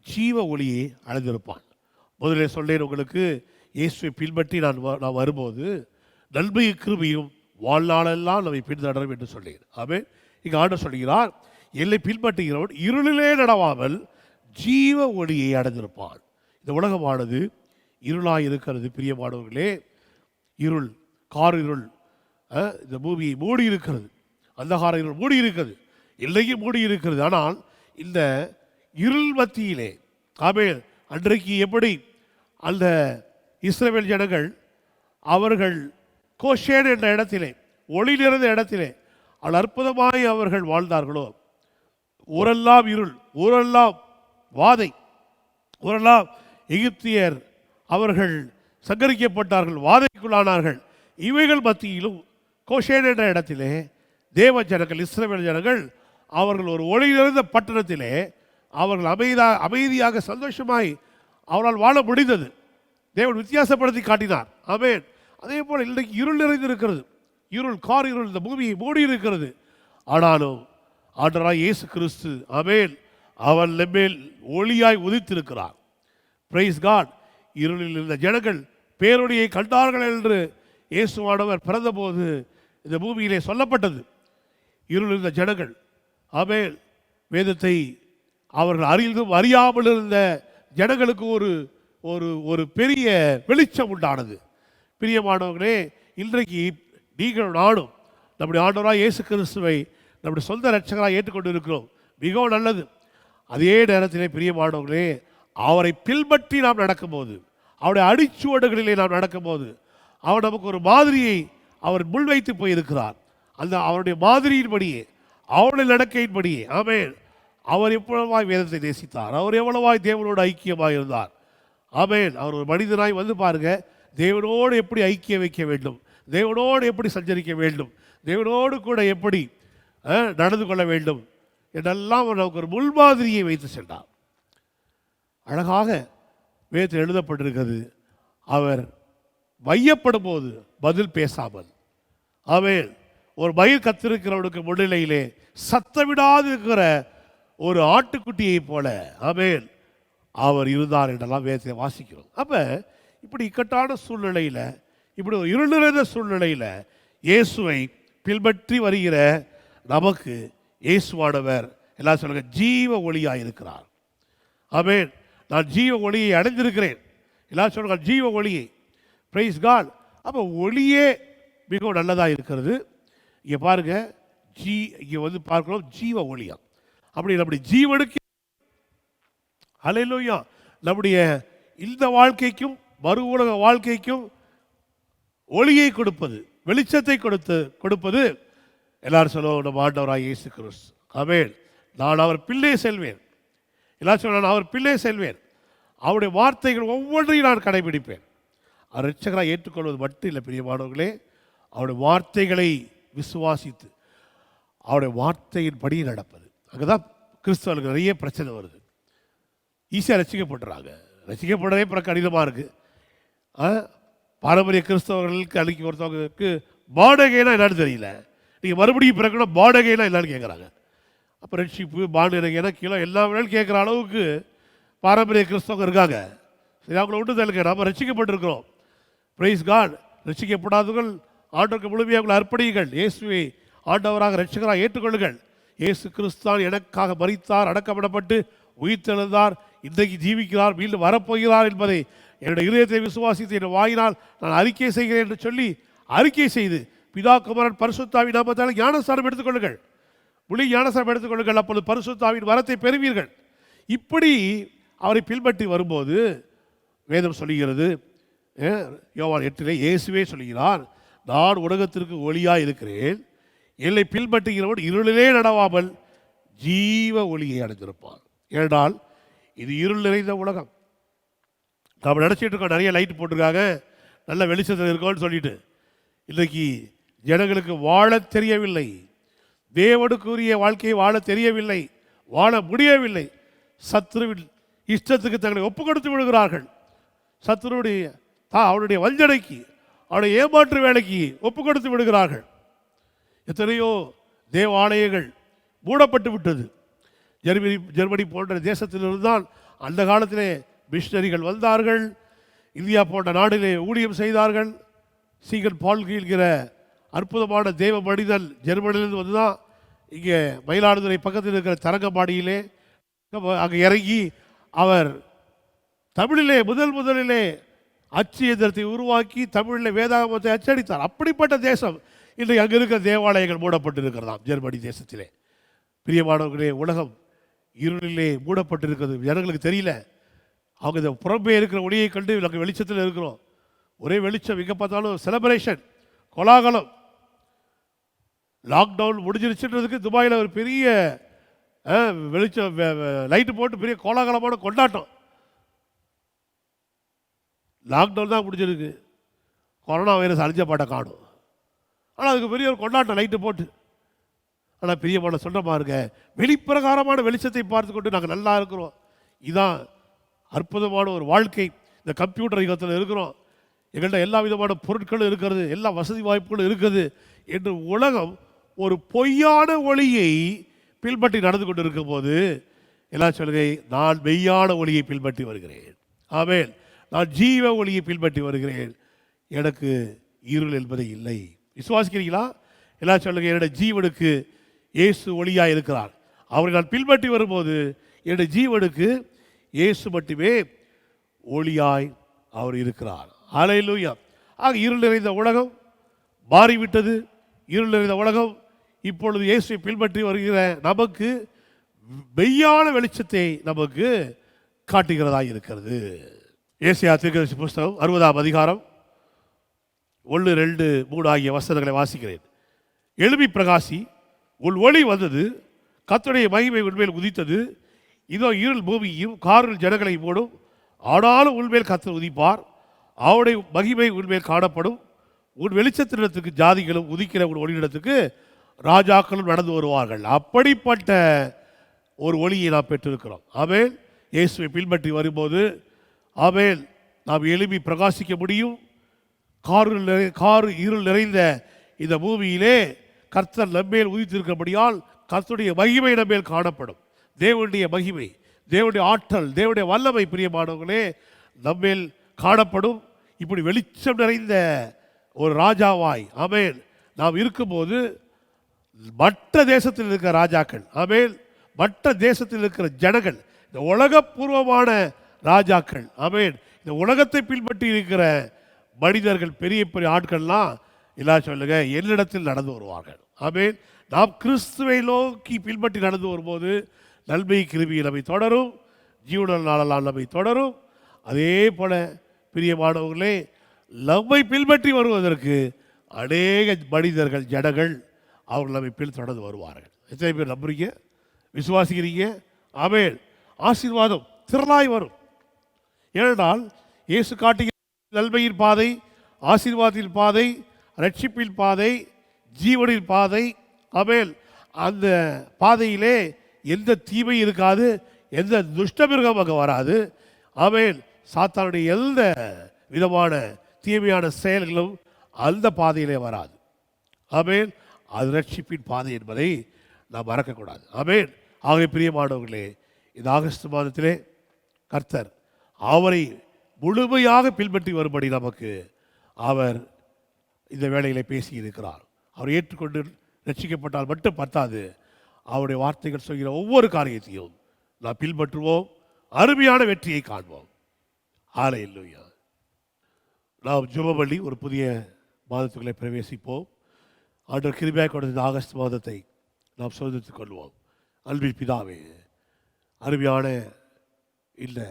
ஜீவ ஒளியை அடைந்திருப்பான். முதலில் சொன்னேன் உங்களுக்கு, இயேசுவை பின்பற்றி நான் வரும்போது நன்மையும் கிருபையும் வாழ்நாளெல்லாம் நம்மை பின்தொடரும் என்று சொன்னேன். ஆமென். இங்கே ஆண்டவர் சொல்கிறார், என்னை பின்பற்றுகிறவன் இருளிலே நடவாமல் ஜீவ ஒளியை அடைந்திருப்பான். இந்த உலகமானது இருளாக இருக்கிறது பிரியமானவர்களே. இருள், காரிருள் இந்த பூமியை மூடி இருக்கிறது, அந்தகார இருள் மூடி இருக்கிறது, எல்லையும் மூடி இருக்கிறது. ஆனால் இந்த இருள் மத்தியிலே ஆமென் அன்றைக்கு எப்படி அந்த இஸ்ரவேல் ஜனங்கள் அவர்கள் கோஷேன் என்ற இடத்திலே ஒளி நிறைந்த இடத்திலே அற்புதமாய் அவர்கள் வாழ்ந்தார்களோ, ஊரெல்லாம் இருள், ஊரெல்லாம் வாதை, ஊரெல்லாம் எகிப்தியர் அவர்கள் சங்கரிக்கப்பட்டார்கள், வாதைக்குள்ளானார்கள். இவைகள் மத்தியிலும் கோஷேன் என்ற இடத்திலே தேவ ஜனங்கள் இஸ்ரவேல் ஜனங்கள் அவர்கள் ஒரு ஒளி நிறைந்த பட்டணத்திலே அவர்கள் அமைதியாக சந்தோஷமாய் அவரால் வாழ முடிந்தது. தேவன் வித்தியாசப்படுத்தி காட்டினார். ஆமென். அதே போல் இன்றைக்கு இருள் நிறைந்திருக்கிறது, இருள், கார் இருள் இந்த பூமியை மூடி இருக்கிறது. ஆனாலும் ஆண்டவராய் இயேசு கிறிஸ்து ஆமென் அவன் நம்மேல் ஒளியாய் உதித்திருக்கிறார். Price God. இருளில் இருந்த ஜனங்கள் பேரொளியை கண்டார்கள் என்று இயேசுவானவர் பிறந்தபோது இந்த பூமியிலே சொல்லப்பட்டது. இருள் இருந்த ஜனங்கள் ஆமென் வேதத்தை அவர்கள் அறிந்தும் அறியாமல் இருந்த ஜனங்களுக்கு ஒரு ஒரு ஒரு பெரிய வெளிச்சம் உண்டானது. பிரியமானவர்களே, இன்றைக்கு நீங்கள் நானும் நம்முடைய ஆண்டவராய் இயேசு கிறிஸ்துவை நம்முடைய சொந்த இரட்சகராக ஏற்றுக்கொண்டு இருக்கிறோம். மிகவும் நல்லது. அதே நேரத்திலே பிரியமானவர்களே, அவரை பின்பற்றி நாம் நடக்கும்போது, அவருடைய அடிச்சுவடுகளிலே நாம் நடக்கும்போது, அவர் நமக்கு ஒரு மாதிரியை அவர் முன்வைத்து போயிருக்கிறார். அந்த அவருடைய மாதிரியின்படியே அவருடைய நடக்கையின்படியே ஆமென் அவர் எவ்வளவாய் வேதத்தை நேசித்தார், அவர் எவ்வளவாய் தேவனோடு ஐக்கியமாக இருந்தார். ஆமென். அவர் ஒரு மனிதனாய் வந்து பாருங்க, தேவனோடு எப்படி ஐக்கியம் வைக்க வேண்டும், தேவனோடு எப்படி சஞ்சரிக்க வேண்டும், தேவனோடு கூட எப்படி நடந்து கொள்ள வேண்டும் என்றெல்லாம் நமக்கு ஒரு முன்மாதிரியை வைத்து சென்றார். அழகாக வேதத்தில் எழுதப்பட்டிருக்கிறது, அவர் வையப்படும் போது பதில் பேசாமல் ஆமென் ஒரு மயில் கத்திருக்கிறவனுக்கு முன்னிலையிலே சத்தமிடாது இருக்கிற ஒரு ஆட்டுக்குட்டியை போல ஆமென் அவர் இருந்தார் என்றெல்லாம் வேதத்தை வாசிக்கிறோம். அப்போ இப்படி இக்கட்டான சூழ்நிலையில், இப்படி ஒரு இருள் நிறைந்த சூழ்நிலையில் இயேசுவை பின்பற்றி வருகிற நமக்கு இயேசுவானவர் எல்லாம் சொல்லுங்க ஜீவ ஒளியாக இருக்கிறார். ஆமென். நான் ஜீவ ஒளியை அடைந்திருக்கிறேன். எல்லாம் சொல்லுங்க ஜீவ ஒளியை. Praise God. அப்போ ஒளியே மிகவும் நல்லதாக இருக்கிறது. இங்கே பாருங்க, இங்கே வந்து பார்க்கிறோம் ஜீவ ஒளியா. அப்படி நம்முடைய ஜீவனுக்கு அல்லேலூயா நம்முடைய இந்த வாழ்க்கைக்கும் மறு உலக வாழ்க்கைக்கும் ஒளியை கொடுப்பது, வெளிச்சத்தை கொடுப்பது எல்லாரும் சொல்லுவோம் நம்ம ஆண்டவராய் இயேசு கிறிஸ்து. ஆமென். நான் அவர் பிள்ளை செல்வேன். எல்லாரும் சொல்ல நான் அவர் பிள்ளை செல்வேன். அவருடைய வார்த்தைகள் ஒவ்வொன்றையும் நான் கடைபிடிப்பேன். அவர் இரட்சகராக ஏற்றுக்கொள்வது மட்டும் இல்லை பிரியமானவர்களே, அவருடைய வார்த்தைகளை விசுவாசித்து அவருடைய வார்த்தையின் படி நடப்பது. அங்கே தான் கிறிஸ்தவர்களுக்கு நிறைய பிரச்சனை வருது. ஈஸியாக ரசிக்கப்படுறாங்க. ரசிக்கப்படுறதே பிற கடினமாக இருக்குது. பாரம்பரிய கிறிஸ்தவர்களுக்கு அன்றைக்கி ஒருத்தவங்களுக்கு பாடகைனா என்னன்னு தெரியல, நீங்கள் மறுபடியும் பிறக்கணும் பாடகைனா என்னன்னு கேட்குறாங்க. அப்போ ரட்சிப்பு பாண்டகைனா கீழே எல்லா வேலையும் கேட்குற அளவுக்கு பாரம்பரிய கிறிஸ்தவங்க இருக்காங்க. சரி, அவங்கள விட்டு தெலுங்க நம்ம ரசிக்கப்பட்டிருக்கிறோம். Price God. ரசிக்கப்படாதவர்கள் ஆண்டவருக்கு முழுமையாக அவங்களை அர்ப்பணிகள், இயேசுவை ஆண்டவராக இரட்சகராக ஏற்றுக்கொள்ளுங்கள். இயேசு கிறிஸ்தான் எனக்காக மரித்தார், அடக்கப்படப்பட்டு உயிர்த்தெழுந்தார், இன்றைக்கு ஜீவிக்கிறார், மீண்டும் வரப்போகிறார் என்பதை என்னுடைய இதயத்தை விசுவாசித்து என் வாயினால் நான் அறிக்கை செய்கிறேன் என்று சொல்லி அறிக்கை செய்து பிதா குமாரன் பரிசுத்தாவின் நாமத்தால் ஞானஸ்தானம் எடுத்துக்கொள்ளுங்கள். முழு ஞானஸ்தானம் எடுத்துக்கொள்ளுங்கள். அப்பொழுது பரிசுத்தாவின் வரத்தை பெறுவீர்கள். இப்படி அவரை பின்பற்றி வரும்போது வேதம் சொல்லுகிறது, யோவான் 8 இயேசுவே சொல்கிறார், நான் உலகத்திற்கு ஒளியாக இருக்கிறேன், என்னை பின்பற்றுகிறவன் இருளிலே நடவாமல் ஜீவ ஒளியை அடைந்திருப்பான். ஏனென்றால் இது இருள் நிறைந்த உலகம். நாம் நினச்சிட்டு இருக்கோம் நிறைய லைட் போட்டிருக்காங்க, நல்ல வெளிச்சத்தில் இருக்கோன்னு சொல்லிட்டு. இன்றைக்கு ஜனங்களுக்கு வாழ தெரியவில்லை, தேவனுக்குரிய வாழ்க்கையை வாழ தெரியவில்லை, வாழ முடியவில்லை. சத்துருவின் இஷ்டத்துக்கு தங்களை ஒப்பு கொடுத்து விடுகிறார்கள். சத்துருடைய அவனுடைய வஞ்சனைக்கு, அவனுடைய ஏமாற்று வேலைக்கு ஒப்பு கொடுத்து விடுகிறார்கள். எத்தனையோ தேவாலயங்கள் மூடப்பட்டு விட்டது. ஜெர்மனி போன்ற தேசத்திலிருந்தான் அந்த காலத்திலே மிஷனரிகள் வந்தார்கள். இந்தியா போன்ற நாட்டிலே ஊழியம் செய்தார்கள். சீகன் பால் கீழ்கிற அற்புதமான தேவ மனிதன் ஜெர்மனியிலிருந்து வந்து தான் இங்கே மயிலாடுதுறை பக்கத்தில் இருக்கிற தரங்கம்பாடியிலே அங்கே இறங்கி அவர் தமிழிலே முதலிலே அச்சு எந்திரத்தை உருவாக்கி தமிழில் வேதாகமத்தை அச்சடித்தார். அப்படிப்பட்ட தேசம் இன்றைக்கு அங்கே இருக்கிற தேவாலயங்கள் மூடப்பட்டு இருக்கிறதாம் ஜெர்மனி தேசத்திலே. பிரியமானவர்களே, உலகம் இருளிலே மூடப்பட்டிருக்கிறது, ஜனங்களுக்கு தெரியல. அவங்க இந்த புறம்பே இருக்கிற ஒளியை கண்டு நாங்கள் வெளிச்சத்தில் இருக்கிறோம். ஒரே வெளிச்சம், எங்கே பார்த்தாலும் செலிப்ரேஷன், கோலாகலம். லாக்டவுன் முடிஞ்சிருச்சுன்றதுக்கு துபாயில் ஒரு பெரிய வெளிச்சம் லைட்டு போட்டு பெரிய கோலாகலமான கொண்டாட்டம். லாக்டவுன் தான் முடிஞ்சிருக்கு, கொரோனா வைரஸ் அழிஞ்ச பாட்டை காணும். ஆனால் அதுக்கு பெரிய ஒரு கொண்டாட்டம் லைட்டு போட்டு. ஆனால் பிரியமான சொல்கிற பாருங்க, வெளிப்பிரகாரமான வெளிச்சத்தை பார்த்து கொண்டு நாங்கள் நல்லா இருக்கிறோம். இதுதான் அற்புதமான ஒரு வாழ்க்கை. இந்த கம்ப்யூட்டர் யுகத்தில் இருக்கிறோம், எங்கள்கிட்ட எல்லா விதமான பொருட்களும் இருக்கிறது, எல்லா வசதி வாய்ப்புகளும் இருக்குது என்று உலகம் ஒரு பொய்யான ஒளியை பின்பற்றி நடந்து கொண்டு இருக்கும் போது எல்லாம் சொல்லுங்க, நான் மெய்யான ஒளியை பின்பற்றி வருகிறேன். ஆமென். நான் ஜீவ ஒளியை பின்பற்றி வருகிறேன், எனக்கு இருள் என்பதை இல்லை. விசுவாசிக்கிறீங்களா? எல்லாம் சொல்லுங்க, என்னுடைய ஜீவனுக்கு இயேசு ஒளியாக இருக்கிறார். அவரை நான் பின்பற்றி வரும்போது என்னுடைய ஜீவனுக்கு இயேசு மட்டுமே ஒளியாய் அவர் இருக்கிறார். ஹல்லேலூயா. ஆக இருள் நிறைந்த உலகம் மாறிவிட்டது. இருள் நிறைந்த உலகம் இப்பொழுது இயேசுவை பின்பற்றி வருகிற நமக்கு மெய்யான வெளிச்சத்தை நமக்கு காட்டுகிறதா இருக்கிறது. ஏசாயா தீர்க்கதரிசி புஸ்தகம் 60ஆம் அதிகாரம் 1, 2, 3 ஆகிய வசனங்களை வாசிக்கிறேன். எழும்பி பிரகாசி, உன் ஒளி வந்தது, கர்த்தருடைய மகிமை உன்மேல் உதித்தது. இதோ இருள் பூமியையும் காரில் ஜனங்களை மூடும், ஆனாலும் உன்மேல் கர்த்தர் உதிப்பார், அவருடைய மகிமை உன்மேல் காணப்படும். உன் வெளிச்சத்திடத்துக்கு ஜாதிகளும் உதிக்கிற உன் ஒளியிடத்துக்கு ராஜாக்களும் நடந்து வருவார்கள். அப்படிப்பட்ட ஒரு ஒளியை நாம் பெற்றிருக்கிறோம். ஆமென். இயேசுவை பின்பற்றி வரும்போது ஆமென், நாம் எழுப்பி பிரகாசிக்க முடியும். கார் இருள் நிறைந்த இந்த பூமியிலே கர்த்தர் நம்மேல் உதித்திருக்கிறபடியால் கர்த்தருடைய மகிமை நம்மேல் காணப்படும். தேவனுடைய மகிமை, தேவனுடைய ஆற்றல், தேவனுடைய வல்லமை பிரியமானவர்களே நம்மேல் காணப்படும். இப்படி வெளிச்சம் நிறைந்த ஒரு ராஜாவாய் ஆமென் நாம் இருக்கும்போது மற்ற தேசத்தில் இருக்கிற ராஜாக்கள், ஆமென், மற்ற தேசத்தில் இருக்கிற ஜனங்கள், இந்த உலகப்பூர்வமான ராஜாக்கள், ஆமென், இந்த உலகத்தை பின்பற்றி இருக்கிற மனிதர்கள், பெரிய பெரிய ஆட்கள்லாம் எல்லாம் சொல்லுங்க என்னிடத்தில் நடந்து வருவார்கள். ஆமென். நாம் கிறிஸ்துவை நோக்கி பின்பற்றி நடந்து வரும்போது நன்மை கிருபை நம்மை தொடரும், ஜீவன நாளெல்லாம் நம்மை தொடரும். அதே போல பிரியமானவர்களே, நம்மை பின்பற்றி வருவதற்கு அநேக மனிதர்கள், ஜனங்கள் அவர்கள் நம்மை பின்தொடர்ந்து வருவார்கள். எத்தனை பேர் நம்புறீங்க, விசுவாசிக்கிறீங்க? ஆமென். ஆசீர்வாதம் திரளாய் வரும். ஏனென்றால் இயேசு காட்டுகிற நன்மையின் பாதை, ஆசீர்வாதத்தின் பாதை, ரட்சிப்பின் பாதை, ஜீவனின் பாதை. ஆமென். அந்த பாதையிலே எந்த தீமை இருக்காது, எந்த துஷ்டமிருகம் அங்கே வராது. ஆமென். சாத்தானுடைய எந்த விதமான தீமையான செயல்களும் அந்த பாதையிலே வராது. ஆமென். அது ரட்சிப்பின் பாதை என்பதை நாம் மறக்கக்கூடாது. ஆமென். ஆகவே பிரியமானவர்களே, இந்த ஆகஸ்ட் மாதத்திலே கர்த்தர் அவரை முழுமையாக பின்பற்றி வரும்படி நமக்கு அவர் இந்த வேளையிலே பேசியிருக்கிறார். அவர் ஏற்றுக்கொண்டு ரட்சிக்கப்பட்டால் மட்டும் பத்தாது, அவருடைய வார்த்தைகள் சொல்கிற ஒவ்வொரு காரியத்தையும் நாம் பின்பற்றுவோம், அருமையான வெற்றியை காண்போம். ஹல்லேலூயா. நாம் ஜெபம் பண்ணி ஒரு புதிய மாதத்துக்குள்ளே பிரவேசிப்போம். ஆண்டவர் கிருபையாக கொடுத்த ஆகஸ்ட் மாதத்தை நாம் சோதித்துக் கொள்வோம். அன்பின் பிதாவே, அருமையான இந்த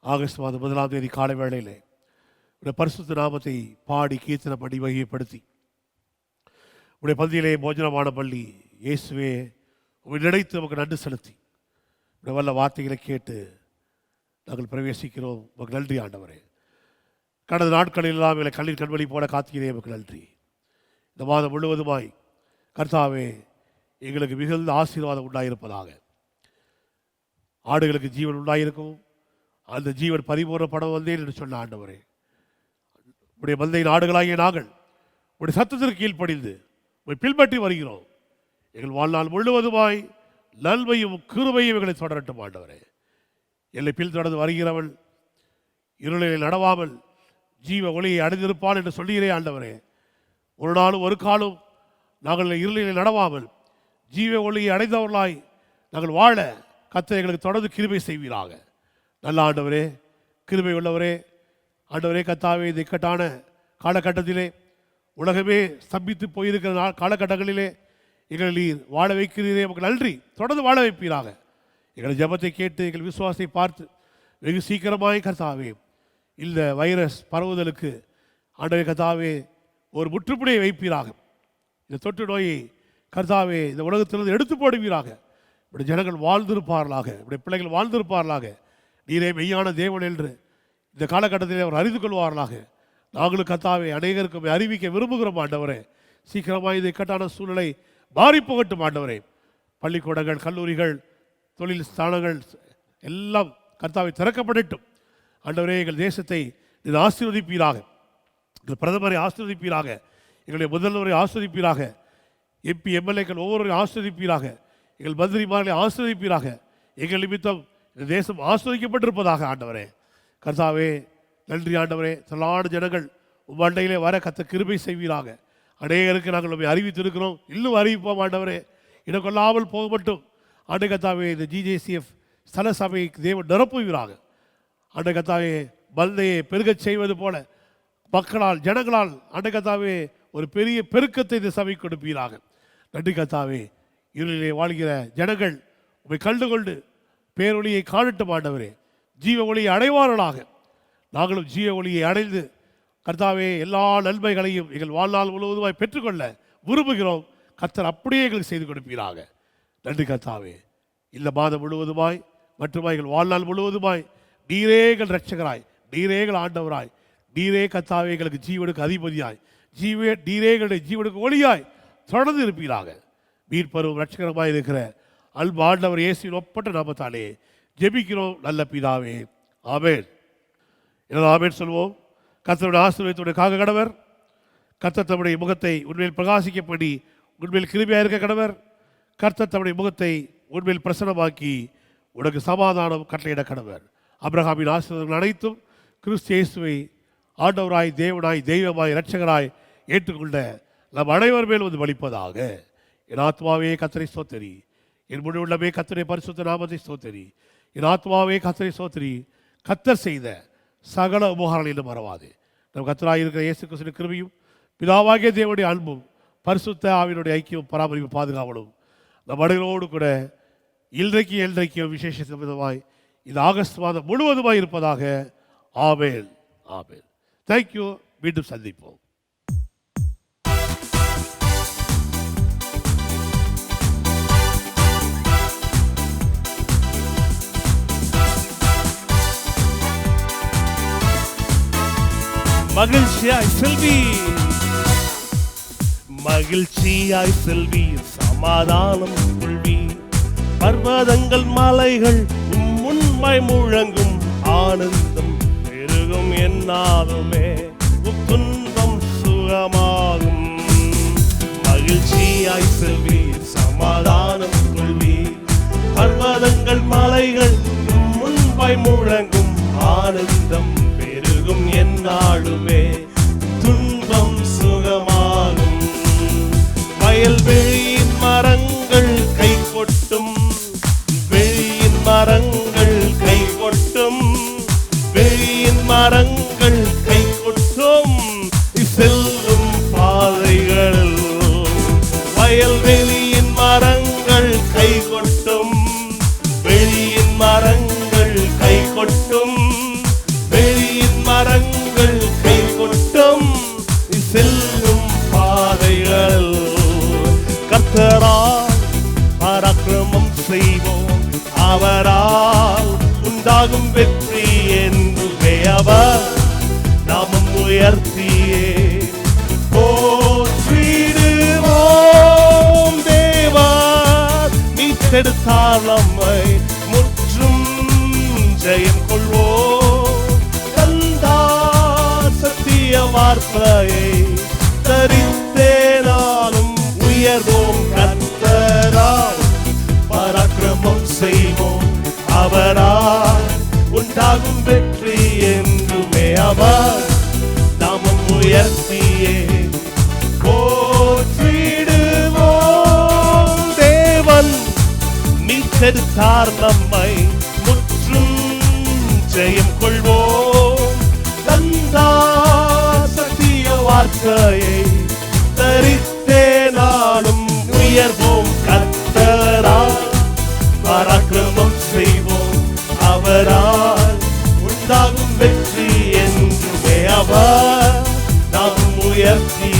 ஆகஸ்ட் மாதம் 1ஆம் தேதி காலை வேளையிலே உடைய பரிசுத்த நாமத்தை பாடி கீர்த்தனை பண்ணி வகைப்படுத்தி உடைய பந்தியிலே போஜனமான பள்ளி இயேசுவே உங்களை நினைத்து நமக்கு நன்றி செலுத்தி உடைய வல்ல வார்த்தைகளை கேட்டு நாங்கள் பிரவேசிக்கிறோம். உமக்கு நன்றி ஆண்டவரே. கடந்த நாட்களில் எல்லாம் எங்களை கண்ணீர் கண்வழி போல காத்துகிறேன். உமக்கு நன்றி. இந்த மாதம் முழுவதுமாய் கர்த்தாவே எங்களுக்கு மிகுந்த ஆசீர்வாதம் உண்டாயிருப்பதாக. ஆடுகளுக்கு ஜீவன் உண்டாயிருக்கும், அந்த ஜீவன் பரிபூர்ணப்பட வந்தேன் என்று சொன்ன ஆண்டவரே, உடைய மந்தையின் ஆடுகளாகிய நாங்கள் உடைய சத்தத்திற்கு கீழ்ப்படிந்து உங்களை பின்பற்றி வருகிறோம். எங்கள் வாழ்நாள் முழுவதுமாய் நன்மையும் கிருபையும் எங்களை தொடரட்டும் ஆண்டவரே. எல்லை பின்தொடர்ந்து வருகிறவள் இருளில் நடவாமல் ஜீவ ஒளியை அடைந்திருப்பாள் என்று சொல்லுகிறே ஆண்டவரே. ஒரு நாளும் ஒரு காலம் நாங்கள் இருளில் நடவாமல் ஜீவ ஒளியை அடைந்தவர்களாய் நாங்கள் வாழ கர்த்தர் எங்களுக்கு தொடர்ந்து கிருபை செய்வீராக. நல்ல ஆண்டவரே, கிருபை உள்ளவரே, ஆண்டவரே கர்த்தாவே, இந்த இக்கட்டான காலகட்டத்திலே உலகமே ஸ்தம்பித்து போயிருக்கிற காலகட்டங்களிலே எங்கள் நீர் வாழ வைக்கிறீரே, நமக்கு நன்றி. தொடர்ந்து வாழ வைப்பீராக. எங்கள் ஜெபத்தை கேட்டு எங்கள் விசுவாசத்தை பார்த்து வெகு சீக்கிரமாய் கர்த்தாவே இந்த வைரஸ் பரவுதலுக்கு ஆண்டவரே கர்த்தாவே ஒரு முற்றுப்புள்ளியை வைப்பீராக. இந்த தொற்று நோயை கர்த்தாவே இந்த உலகத்திலிருந்து எடுத்து போடுவீராக. இப்படி ஜனங்கள் வாழ்ந்திருப்பார்களாக, இப்படி பிள்ளைகள் வாழ்ந்திருப்பார்களாக. நீரே மெய்யான தேவன் என்று இந்த காலகட்டத்தில் அவர் அறிந்து கொள்வார்களாக. நாங்களும் கர்த்தாவே அநேகருக்கு அறிவிக்க விரும்புகிறோம் ஆண்டவரே. சீக்கிரமாக இந்த இக்கட்டான சூழ்நிலை மாறி போகட்டும் ஆண்டவரே. பள்ளிக்கூடங்கள், கல்லூரிகள், தொழில் ஸ்தானங்கள் எல்லாம் கர்த்தாவை திறக்கப்படட்டும் ஆண்டவரே. எங்கள் தேசத்தை இது ஆசீர்வதிப்பீராக, எங்கள் பிரதமரை ஆசீர்வதிப்பீராக, எங்களுடைய முதல்வரை ஆசீர்வதிப்பீராக, எம்பி எம்எல்ஏக்கள் ஒவ்வொருவரையும் ஆசீர்வதிப்பீராக, எங்கள் மந்திரிமார்களை ஆசீர்வதிப்பீராக. எங்கள் நிமித்தம் இந்த தேசம் ஆஸ்வதிக்கப்பட்டிருப்பதாக ஆண்டவரே. கர்த்தாவே நன்றி ஆண்டவரே. சிலான ஜனங்கள் உம்மண்டையிலே வர கர்த்தர் கிருபை செய்வீராக. அநேகருக்கு நாங்கள் நம்மை அறிவித்திருக்கிறோம், இன்னும் அறிவிப்போம் ஆண்டவரே. இடங்கொள்ளாமல் போக மட்டும் ஆண்டை கர்த்தாவே இந்த GJCF ஸ்தல சபையை தேவன் நிரப்புவீராக. ஆண்டை கர்த்தாவே மந்தையை பெருகச் செய்வது போல மக்களால் ஜனங்களால் ஆண்டை கர்த்தாவே ஒரு பெரிய பெருக்கத்தை இந்த சபை கொடுப்பீராக. நன்றி கர்த்தாவே. இருளிலே வாழ்கிற ஜனங்கள் உம்மை கண்டுகொண்டு பேரொளியை காணட்டும் ஆண்டவரே. ஜீவ ஒளியை அடைவார்களாக. நாங்களும் ஜீவ ஒளியை அடைந்து கர்த்தாவே எல்லா நன்மைகளையும் எங்கள் வாழ்நாள் முழுவதுமாய் பெற்றுக்கொள்ள விரும்புகிறோம். கர்த்தர் அப்படியே எங்களுக்கு செய்து கொடுப்பீராக. நன்றி கர்த்தாவே. இந்த மாதம் முழுவதுமாய் மற்றும் எங்கள் வாழ்நாள் முழுவதுமாய் நீரே எங்கள் இரட்சகராய், நீரே எங்கள் ஆண்டவராய், நீரே கர்த்தாவே எங்களுக்கு ஜீவனுக்கு அதிபதியாய், நீரே எங்களுடைய ஜீவனுக்கு ஒளியாய் தொடர்ந்து இருப்பீராக. மீட்பரும் இரட்சகரமாய் இருக்கிற அன்பு ஆண்டவர் இயேசுவின் ஒப்பற்ற நாமத்தாலே ஜெபிக்கிறோம் நல்ல பிதாவே. ஆமென். ஆமென் சொல்வோம். கர்த்தருடைய ஆசீர்வாதத்தோடு காக்க கடவர். கர்த்தர் தம்முடைய முகத்தை உண்மையில் பிரகாசிக்க பண்ணி உண்மையில் கிருபையாக இருக்க கடவர். கர்த்தர் தம்முடைய முகத்தை உண்மையில் பிரசனமாக்கி உனக்கு சமாதானம் கட்டளையிட கடவர். ஆபிரகாமின் ஆசீர்வாதங்கள் அனைத்தும் கிறிஸ்து இயேசுவை ஆண்டவராய், தேவனாய், தெய்வமாய், இரட்சகராய் ஏற்றுக்கொண்ட நம் அனைவர் மேல் வந்து வலிப்பதாக. என் ஆத்மாவே கர்த்தரை ஸ்தோத்திரி, என் முழு உள்ளமே கர்த்தருடைய பரிசுத்த நாமத்தை ஸ்தோத்திரி. என் ஆத்மாவே கர்த்தரை ஸ்தோத்திரி, கர்த்தர் செய்த சகல உபகாரங்களிலும் மறவாது. நம் கர்த்தராய் இருக்கிற இயேசு கிறிஸ்துவின் கிருபையும் பிதாவாகிய தேவனுடைய அன்பும் பரிசுத்த ஆவியினுடைய ஐக்கியம் பராமரிப்பு பாதுகாவலும் நம் அனைவரோடு கூட இன்றைக்கும் விசேஷ விதமாய் இந்த ஆகஸ்ட் மாதம் முழுவதுமாய் இருப்பதாக. ஆமென். ஆமென். தேங்க்யூ. மீண்டும் சந்திப்போம். மகிழ்ச்சியாய் செல்வி, மகிழ்ச்சியாய் செல்வி, சமாதானம் கொள்வி. பர்வதங்கள் மலைகள் உண்மை முழங்கும், ஆனந்தம் பெருகும் என்னாலுமே துன்பம் சுகமாகும். மகிழ்ச்சியாய் செல்வி, சமாதானம் கொள்வி. பர்வதங்கள் மலைகள் உண்மை முழங்கும், ஆனந்தம் பெருகும் என்னாலுமே துன்பம் சுகமாகும். வயல்வெளி அவரால் உண்டாகும் வெற்றி என்றுமே அவர் நாமம் உயர்த்தியே போற்றிடுவோம். தேவா மீட்டெடுத்தார் நம்மை முற்றும் ஜெயம் கொள்வோம். தந்தார் சத்திய வார்த்தையை தரித்தேனாலும் உயர்வோம். கர்த்தரால் பராக்கிரமம் செய்வோம். அவரால் உண்டாகும் வெற்றி என்றுமே அவர் நாமம் உயர்த்தியே போற்றிடுவோம். தேவன் மீட்டெடுத்தார் நம்மை முற்றும் ஜெயம் கொள்வோம். தந்தார் சத்திய வார்த்தையை தரித்தேனாலும் உயர்வோம். கர்த்தரால் பராக்கிரமம் செய்வோம். அவரால் உண்டாகும் வெற்றி என்றுமே அவர் நாம் உயர்த்தி